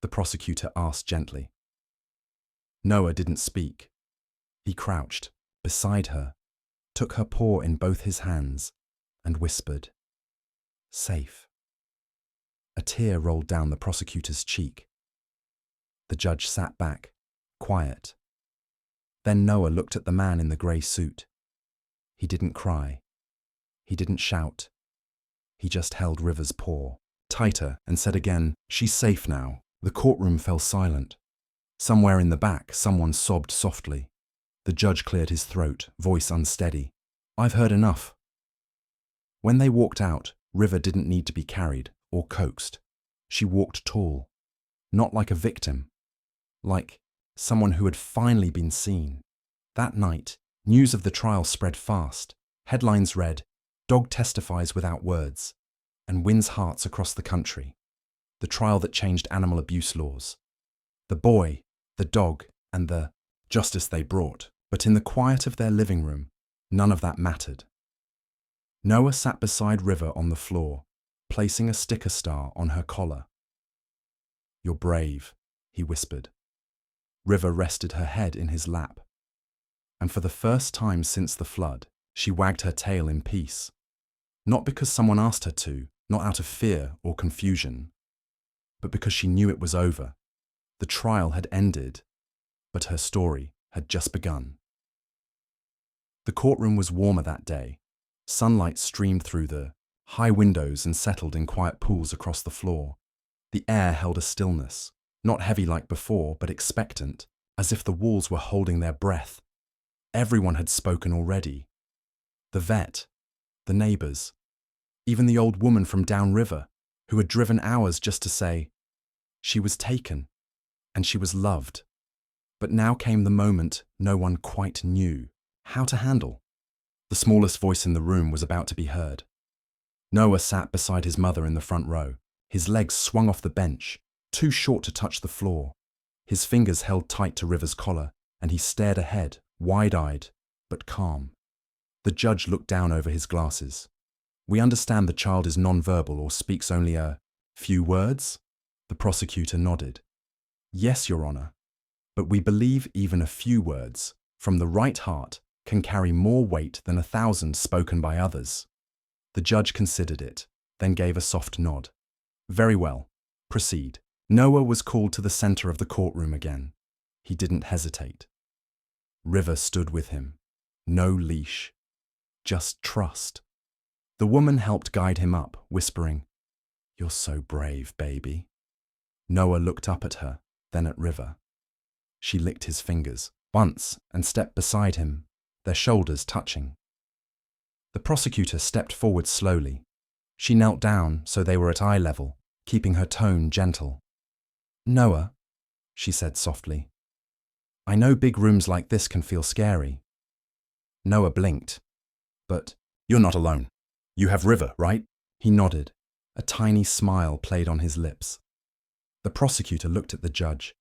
The prosecutor asked gently. Noah didn't speak. He crouched beside her, took her paw in both his hands, and whispered, Safe. A tear rolled down the prosecutor's cheek. The judge sat back, quiet. Then Noah looked at the man in the grey suit. He didn't cry. He didn't shout. He just held River's paw tighter and said again, She's safe now. The courtroom fell silent. Somewhere in the back, someone sobbed softly. The judge cleared his throat, voice unsteady. I've heard enough. When they walked out, River didn't need to be carried or coaxed. She walked tall, not like a victim, like someone who had finally been seen. That night, news of the trial spread fast. Headlines read, Dog testifies without words, and wins hearts across the country. The trial that changed animal abuse laws. The boy, the dog, and the justice they brought. But in the quiet of their living room, none of that mattered. Noah sat beside River on the floor, placing a sticker star on her collar. You're brave, he whispered. River rested her head in his lap. And for the first time since the flood, she wagged her tail in peace. Not because someone asked her to, not out of fear or confusion, but because she knew it was over. The trial had ended, but her story had just begun. The courtroom was warmer that day. Sunlight streamed through the high windows and settled in quiet pools across the floor. The air held a stillness, not heavy like before, but expectant, as if the walls were holding their breath. Everyone had spoken already. The vet, the neighbors, even the old woman from downriver, who had driven hours just to say, she was taken, and she was loved. But now came the moment no one quite knew how to handle. The smallest voice in the room was about to be heard. Noah sat beside his mother in the front row, his legs swung off the bench, too short to touch the floor. His fingers held tight to River's collar, and he stared ahead, wide-eyed, but calm. The judge looked down over his glasses. We understand the child is non-verbal or speaks only a few words? The prosecutor nodded. Yes, Your Honor, but we believe even a few words, from the right heart, can carry more weight than 1,000 spoken by others. The judge considered it, then gave a soft nod. Very well, proceed. Noah was called to the center of the courtroom again. He didn't hesitate. River stood with him. No leash. Just trust. The woman helped guide him up, whispering, "You're so brave, baby." Noah looked up at her, then at River. She licked his fingers, once, and stepped beside him, their shoulders touching. The prosecutor stepped forward slowly. She knelt down so they were at eye level, keeping her tone gentle. "Noah," she said softly, "I know big rooms like this can feel scary." Noah blinked. "But you're not alone. You have River, right?" He nodded. A tiny smile played on his lips. The prosecutor looked at the judge.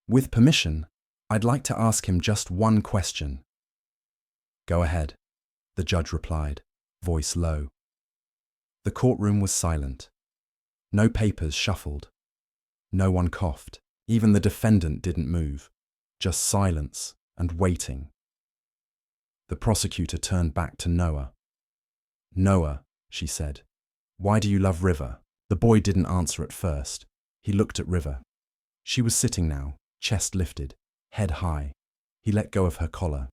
"With permission, I'd like to ask him just one question." "Go ahead," the judge replied, voice low. The courtroom was silent. No papers shuffled. No one coughed. Even the defendant didn't move. Just silence and waiting. The prosecutor turned back to Noah. "Noah," she said, "why do you love River?" The boy didn't answer at first. He looked at River. She was sitting now, chest lifted, head high. He let go of her collar,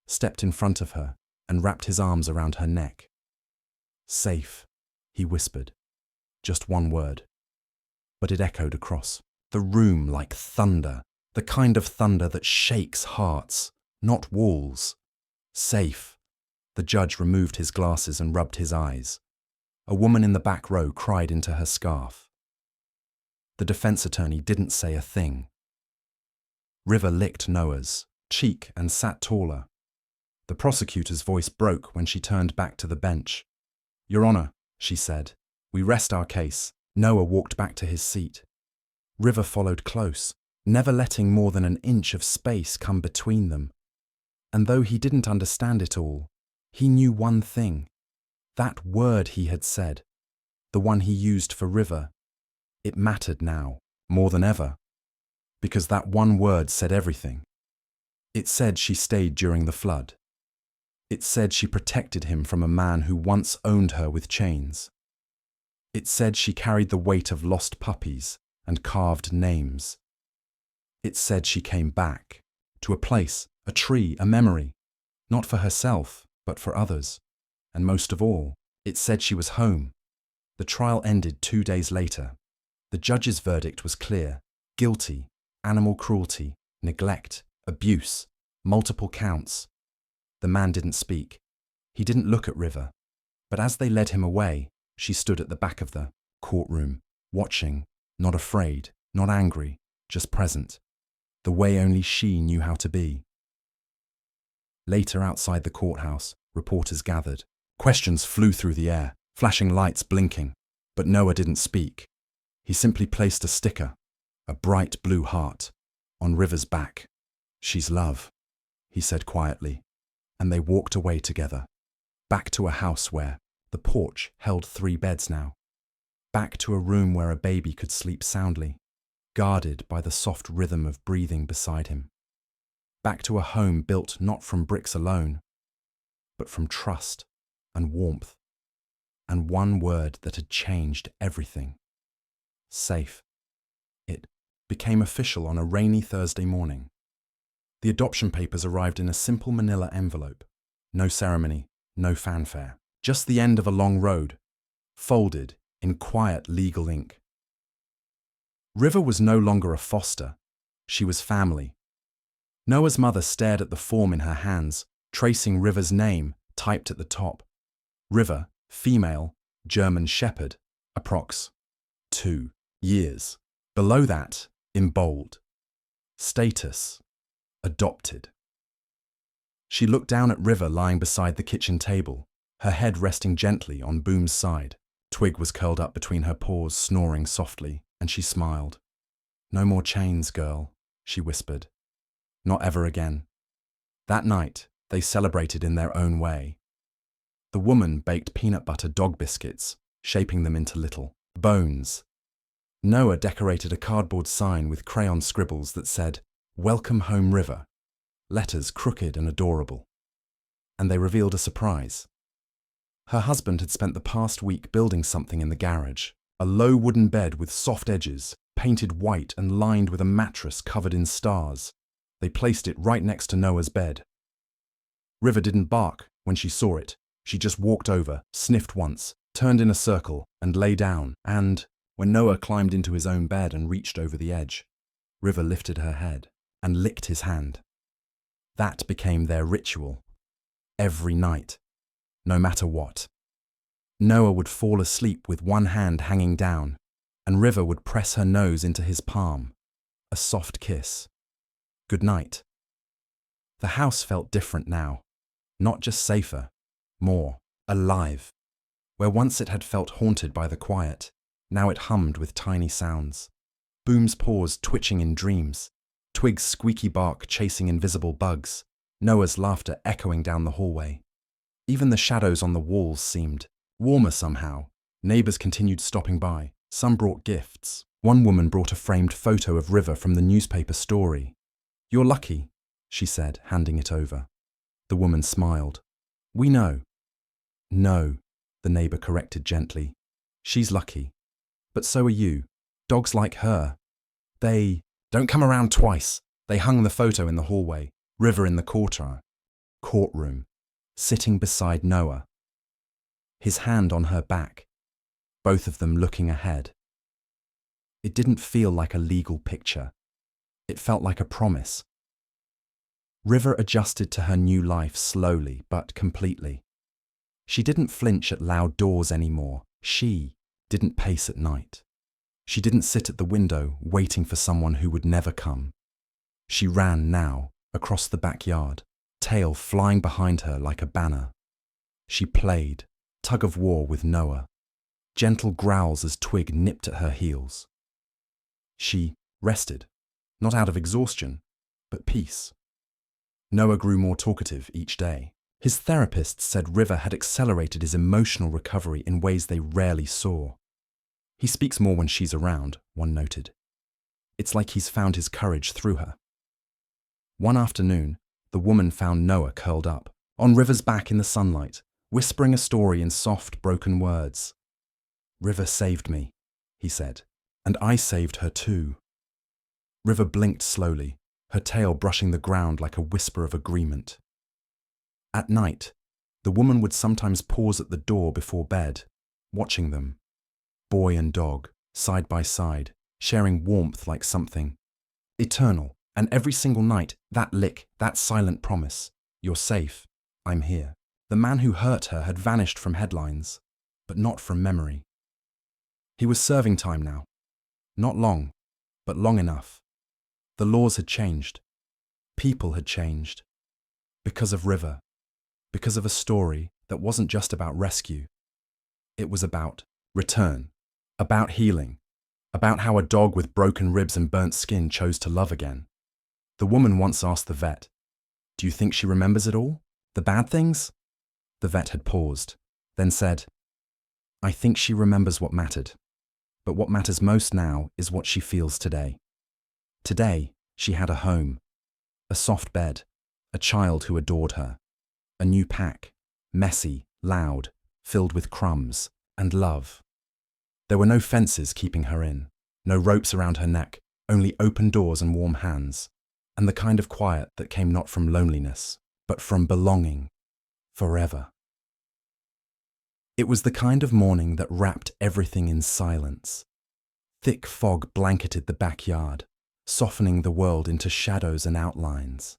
stepped in front of her, and wrapped his arms around her neck. "Safe," he whispered. Just one word. But it echoed across the room like thunder, the kind of thunder that shakes hearts, not walls. "Safe." The judge removed his glasses and rubbed his eyes. A woman in the back row cried into her scarf. The defense attorney didn't say a thing. River licked Noah's cheek and sat taller. The prosecutor's voice broke when she turned back to the bench. "Your Honor," she said, "we rest our case." Noah walked back to his seat. River followed close, never letting more than an inch of space come between them. And though he didn't understand it all, he knew one thing. That word he had said, the one he used for River, it mattered now, more than ever. Because that one word said everything. It said she stayed during the flood. It said she protected him from a man who once owned her with chains. It said she carried the weight of lost puppies and carved names. It said she came back, to a place, a tree, a memory, not for herself, but for others. And most of all, it said she was home. The trial ended 2 days later. The judge's verdict was clear: guilty, animal cruelty, neglect, abuse, multiple counts. The man didn't speak. He didn't look at River. But as they led him away, she stood at the back of the courtroom, watching, not afraid, not angry, just present, the way only she knew how to be. Later, outside the courthouse, reporters gathered. Questions flew through the air, flashing lights blinking. But Noah didn't speak. He simply placed a sticker, a bright blue heart, on River's back. "She's love," he said quietly, and they walked away together, back to a house where the porch held 3 beds now, back to a room where a baby could sleep soundly, guarded by the soft rhythm of breathing beside him, back to a home built not from bricks alone, but from trust and warmth, and one word that had changed everything: safe. It became official on a rainy Thursday morning. The adoption papers arrived in a simple manila envelope. No ceremony, no fanfare, just the end of a long road, folded in quiet legal ink. River was no longer a foster. She was family. Noah's mother stared at the form in her hands, tracing River's name typed at the top. River, female, German Shepherd, approx. 2 years. Below that, in bold. Status, adopted. She looked down at River lying beside the kitchen table, her head resting gently on Boom's side. Twig was curled up between her paws, snoring softly, and she smiled. "No more chains, girl," she whispered. "Not ever again." That night, they celebrated in their own way. The woman baked peanut butter dog biscuits, shaping them into little bones. Noah decorated a cardboard sign with crayon scribbles that said, "Welcome home, River," letters crooked and adorable. And they revealed a surprise. Her husband had spent the past week building something in the garage, a low wooden bed with soft edges, painted white and lined with a mattress covered in stars. They placed it right next to Noah's bed. River didn't bark when she saw it. She just walked over, sniffed once, turned in a circle, and lay down. And when Noah climbed into his own bed and reached over the edge, River lifted her head and licked his hand. That became their ritual. Every night, no matter what. Noah would fall asleep with one hand hanging down, and River would press her nose into his palm. A soft kiss. Good night. The house felt different now. Not just safer, more alive. Where once it had felt haunted by the quiet, now it hummed with tiny sounds. Boom's paws twitching in dreams, Twig's squeaky bark chasing invisible bugs, Noah's laughter echoing down the hallway. Even the shadows on the walls seemed warmer somehow. Neighbors continued stopping by. Some brought gifts. One woman brought a framed photo of River from the newspaper story. "You're lucky," she said, handing it over. The woman smiled. "We know." "No," the neighbor corrected gently. "She's lucky. But so are you. Dogs like her. They don't come around twice." They hung the photo in the hallway, River in the courtroom, sitting beside Noah. His hand on her back, both of them looking ahead. It didn't feel like a legal picture. It felt like a promise. River adjusted to her new life slowly but completely. She didn't flinch at loud doors anymore. She didn't pace at night. She didn't sit at the window waiting for someone who would never come. She ran now, across the backyard, tail flying behind her like a banner. She played tug-of-war with Noah, gentle growls as Twig nipped at her heels. She rested, not out of exhaustion, but peace. Noah grew more talkative each day. His therapist said River had accelerated his emotional recovery in ways they rarely saw. "He speaks more when she's around," one noted. "It's like he's found his courage through her." One afternoon, the woman found Noah curled up, on River's back in the sunlight, whispering a story in soft, broken words. "River saved me," he said, "and I saved her too." River blinked slowly, her tail brushing the ground like a whisper of agreement. At night, the woman would sometimes pause at the door before bed, watching them, boy and dog, side by side, sharing warmth like something eternal. And every single night, that lick, that silent promise, "You're safe, I'm here." The man who hurt her had vanished from headlines, but not from memory. He was serving time now. Not long, but long enough. The laws had changed. People had changed. Because of River. Because of a story that wasn't just about rescue. It was about return. About healing. About how a dog with broken ribs and burnt skin chose to love again. The woman once asked the vet, "Do you think she remembers it all? The bad things?" The vet had paused, then said, "I think she remembers what mattered. But what matters most now is what she feels today." Today, she had a home, a soft bed, a child who adored her, a new pack, messy, loud, filled with crumbs and love. There were no fences keeping her in, no ropes around her neck, only open doors and warm hands, and the kind of quiet that came not from loneliness, but from belonging, forever. It was the kind of morning that wrapped everything in silence. Thick fog blanketed the backyard, softening the world into shadows and outlines.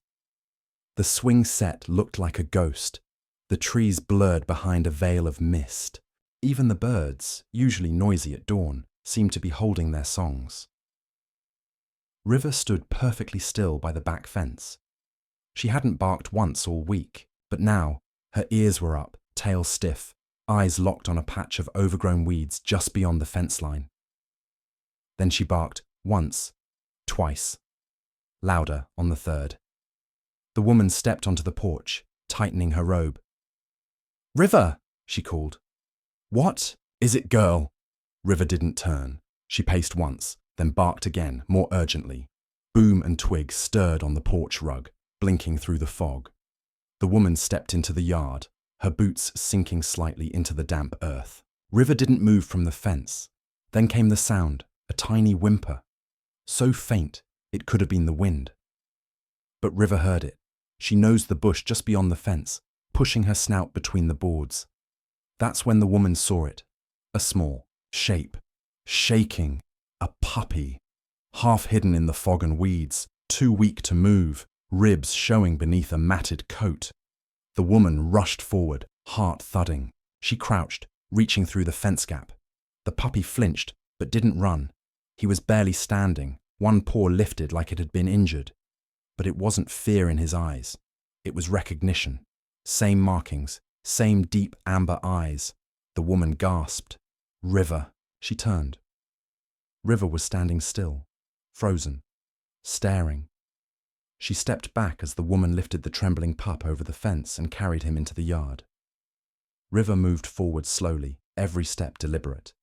The swing set looked like a ghost, the trees blurred behind a veil of mist. Even the birds, usually noisy at dawn, seemed to be holding their songs. River stood perfectly still by the back fence. She hadn't barked once all week, but now her ears were up, tail stiff, eyes locked on a patch of overgrown weeds just beyond the fence line. Then she barked once, twice, louder on the third. The woman stepped onto the porch, tightening her robe. "River!" she called. "What is it, girl?" River didn't turn. She paced once, then barked again, more urgently. Boom and Twig stirred on the porch rug, blinking through the fog. The woman stepped into the yard, her boots sinking slightly into the damp earth. River didn't move from the fence. Then came the sound, a tiny whimper. So faint, it could have been the wind. But River heard it. She nosed the bush just beyond the fence, pushing her snout between the boards. That's when the woman saw it. A small shape, shaking, a puppy, half hidden in the fog and weeds, too weak to move, ribs showing beneath a matted coat. The woman rushed forward, heart thudding. She crouched, reaching through the fence gap. The puppy flinched, but didn't run. He was barely standing, one paw lifted like it had been injured. But it wasn't fear in his eyes. It was recognition. Same markings, same deep amber eyes. The woman gasped. "River." She turned. River was standing still, frozen, staring. She stepped back as the woman lifted the trembling pup over the fence and carried him into the yard. River moved forward slowly, every step deliberate.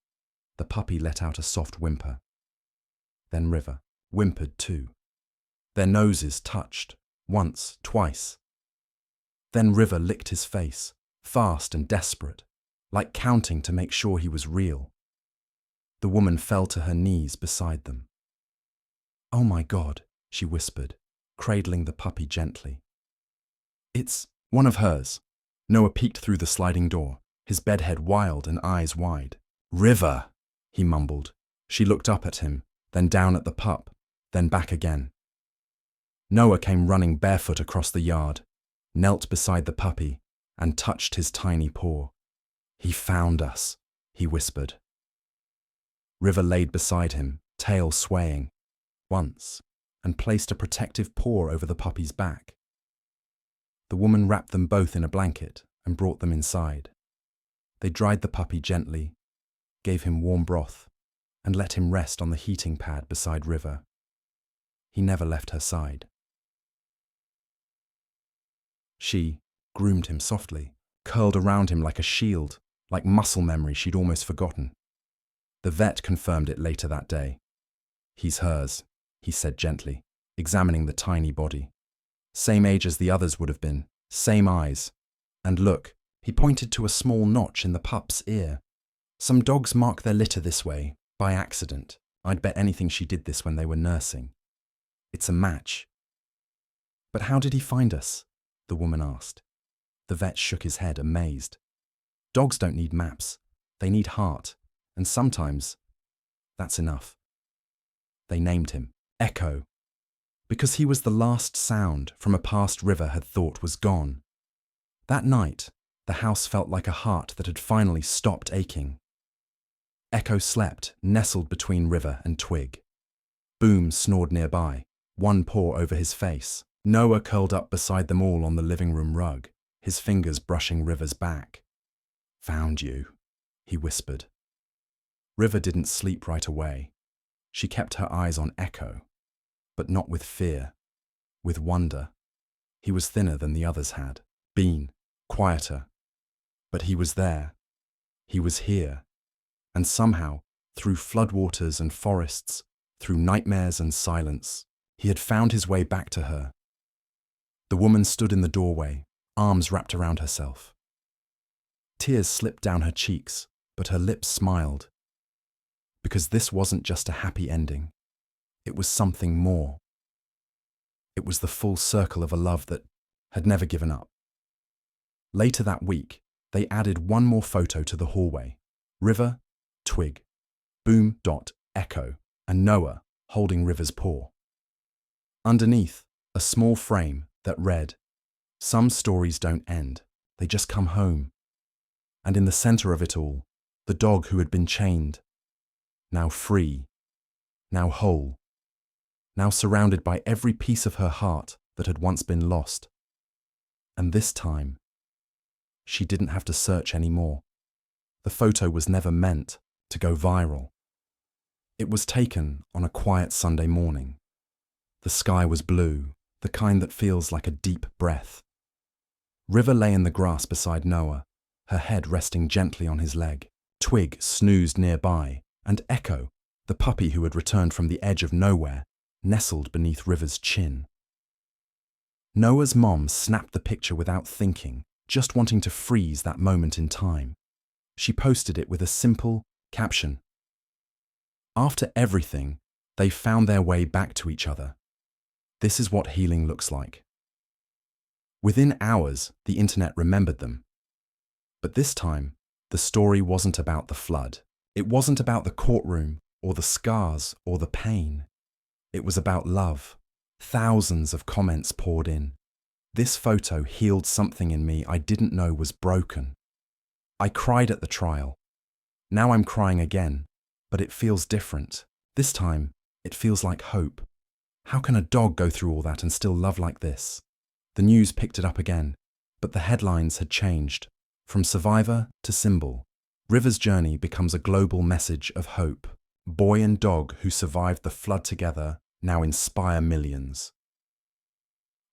The puppy let out a soft whimper. Then River whimpered too. Their noses touched, once, twice. Then River licked his face, fast and desperate, like counting to make sure he was real. The woman fell to her knees beside them. "Oh my God," she whispered, cradling the puppy gently. "It's one of hers." Noah peeked through the sliding door, his bedhead wild and eyes wide. "River," he mumbled. She looked up at him, then down at the pup, then back again. Noah came running barefoot across the yard, knelt beside the puppy, and touched his tiny paw. "He found us," he whispered. River laid beside him, tail swaying, once, and placed a protective paw over the puppy's back. The woman wrapped them both in a blanket and brought them inside. They dried the puppy gently, gave him warm broth, and let him rest on the heating pad beside River. He never left her side. She groomed him softly, curled around him like a shield, like muscle memory she'd almost forgotten. The vet confirmed it later that day. "He's hers," he said gently, examining the tiny body. "Same age as the others would have been, same eyes. And look," he pointed to a small notch in the pup's ear. "Some dogs mark their litter this way, by accident. I'd bet anything she did this when they were nursing. It's a match." "But how did he find us?" the woman asked. The vet shook his head, amazed. "Dogs don't need maps. They need heart. And sometimes, that's enough." They named him Echo, because he was the last sound from a past River had thought was gone. That night, the house felt like a heart that had finally stopped aching. Echo slept, nestled between River and Twig. Boom snored nearby, one paw over his face. Noah curled up beside them all on the living room rug, his fingers brushing River's back. "Found you," he whispered. River didn't sleep right away. She kept her eyes on Echo, but not with fear, with wonder. He was thinner than the others had been, quieter. But he was there. He was here. And somehow, through floodwaters and forests, through nightmares and silence, he had found his way back to her. The woman stood in the doorway, arms wrapped around herself. Tears slipped down her cheeks, but her lips smiled. Because this wasn't just a happy ending. It was something more. It was the full circle of a love that had never given up. Later that week, they added one more photo to the hallway. River, Twig, Boom. Echo, and Noah holding River's paw. Underneath, a small frame that read, "Some stories don't end, they just come home." And in the center of it all, the dog who had been chained, now free, now whole, now surrounded by every piece of her heart that had once been lost. And this time, she didn't have to search anymore. The photo was never meant to go viral. It was taken on a quiet Sunday morning. The sky was blue, the kind that feels like a deep breath. River lay in the grass beside Noah, her head resting gently on his leg. Twig snoozed nearby, and Echo, the puppy who had returned from the edge of nowhere, nestled beneath River's chin. Noah's mom snapped the picture without thinking, just wanting to freeze that moment in time. She posted it with a simple caption. "After everything, they found their way back to each other. This is what healing looks like." Within hours, the internet remembered them. But this time, the story wasn't about the flood. It wasn't about the courtroom, or the scars, or the pain. It was about love. Thousands of comments poured in. This photo healed something in me I didn't know was broken. I cried at the trial. Now I'm crying again, but it feels different. This time, it feels like hope. How can a dog go through all that and still love like this? The news picked it up again, but the headlines had changed. From survivor to symbol, River's journey becomes a global message of hope. Boy and dog who survived the flood together now inspire millions.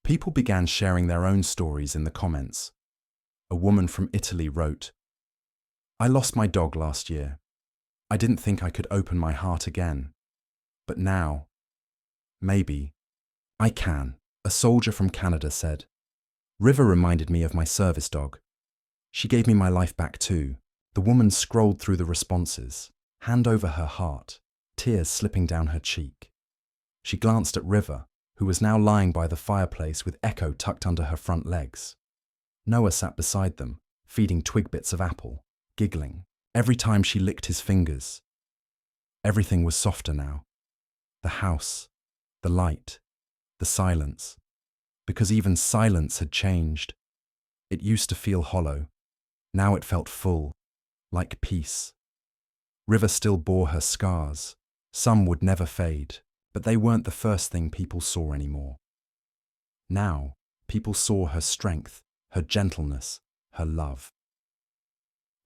People began sharing their own stories in the comments. A woman from Italy wrote, "I lost my dog last year. I didn't think I could open my heart again. But now, maybe, I can." A soldier from Canada said, "River reminded me of my service dog. She gave me my life back too." The woman scrolled through the responses, hand over her heart, tears slipping down her cheek. She glanced at River, who was now lying by the fireplace with Echo tucked under her front legs. Noah sat beside them, feeding Twig bits of apple, giggling, every time she licked his fingers. Everything was softer now. The house, the light, the silence. Because even silence had changed. It used to feel hollow. Now it felt full, like peace. River still bore her scars. Some would never fade, but they weren't the first thing people saw anymore. Now, people saw her strength, her gentleness, her love.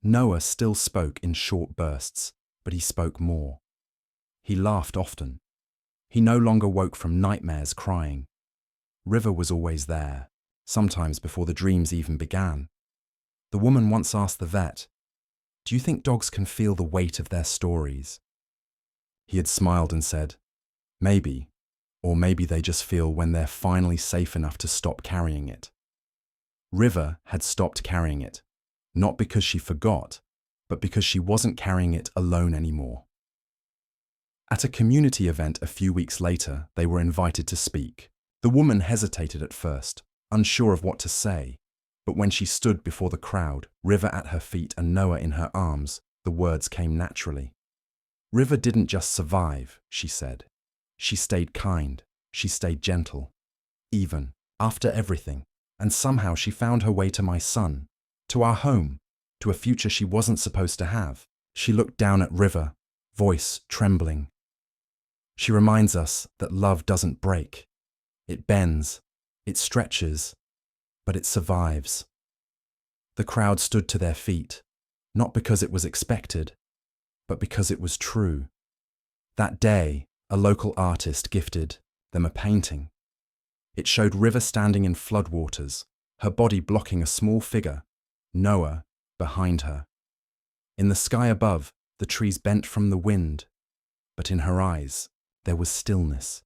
Noah still spoke in short bursts, but he spoke more. He laughed often. He no longer woke from nightmares crying. River was always there, sometimes before the dreams even began. The woman once asked the vet, "Do you think dogs can feel the weight of their stories?" He had smiled and said, "Maybe, or maybe they just feel when they're finally safe enough to stop carrying it." River had stopped carrying it, not because she forgot, but because she wasn't carrying it alone anymore. At a community event a few weeks later, they were invited to speak. The woman hesitated at first, unsure of what to say. But when she stood before the crowd, River at her feet and Noah in her arms, the words came naturally. "River didn't just survive," she said. "She stayed kind, she stayed gentle, even after everything. And somehow she found her way to my son, to our home, to a future she wasn't supposed to have." She looked down at River, voice trembling. "She reminds us that love doesn't break. It bends, it stretches, but it survives." The crowd stood to their feet, not because it was expected, but because it was true. That day, a local artist gifted them a painting. It showed River standing in floodwaters, her body blocking a small figure, Noah, behind her. In the sky above, the trees bent from the wind, but in her eyes, there was stillness.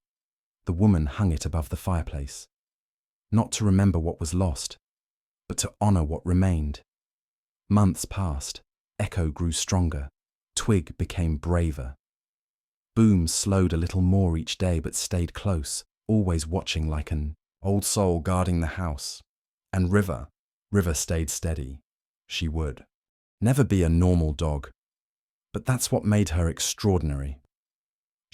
The woman hung it above the fireplace. Not to remember what was lost, but to honor what remained. Months passed. Echo grew stronger. Twig became braver. Boom slowed a little more each day but stayed close, always watching like an old soul guarding the house. And River stayed steady. She would never be a normal dog. But that's what made her extraordinary.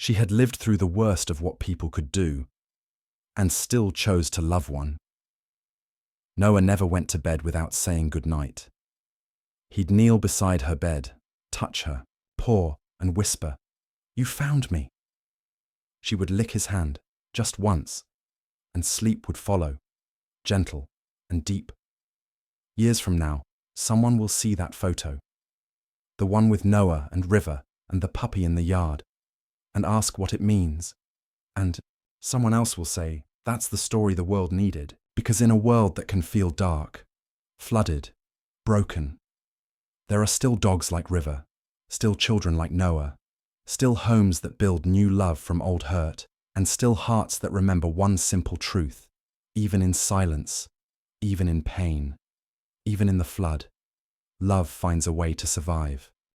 She had lived through the worst of what people could do, and still chose to love one. Noah never went to bed without saying goodnight. He'd kneel beside her bed, touch her, paw, and whisper, "You found me." She would lick his hand, just once, and sleep would follow, gentle and deep. Years from now, someone will see that photo, the one with Noah and River and the puppy in the yard, and ask what it means. And someone else will say, that's the story the world needed, because in a world that can feel dark, flooded, broken, there are still dogs like River, still children like Noah, still homes that build new love from old hurt, and still hearts that remember one simple truth, even in silence, even in pain, even in the flood, love finds a way to survive.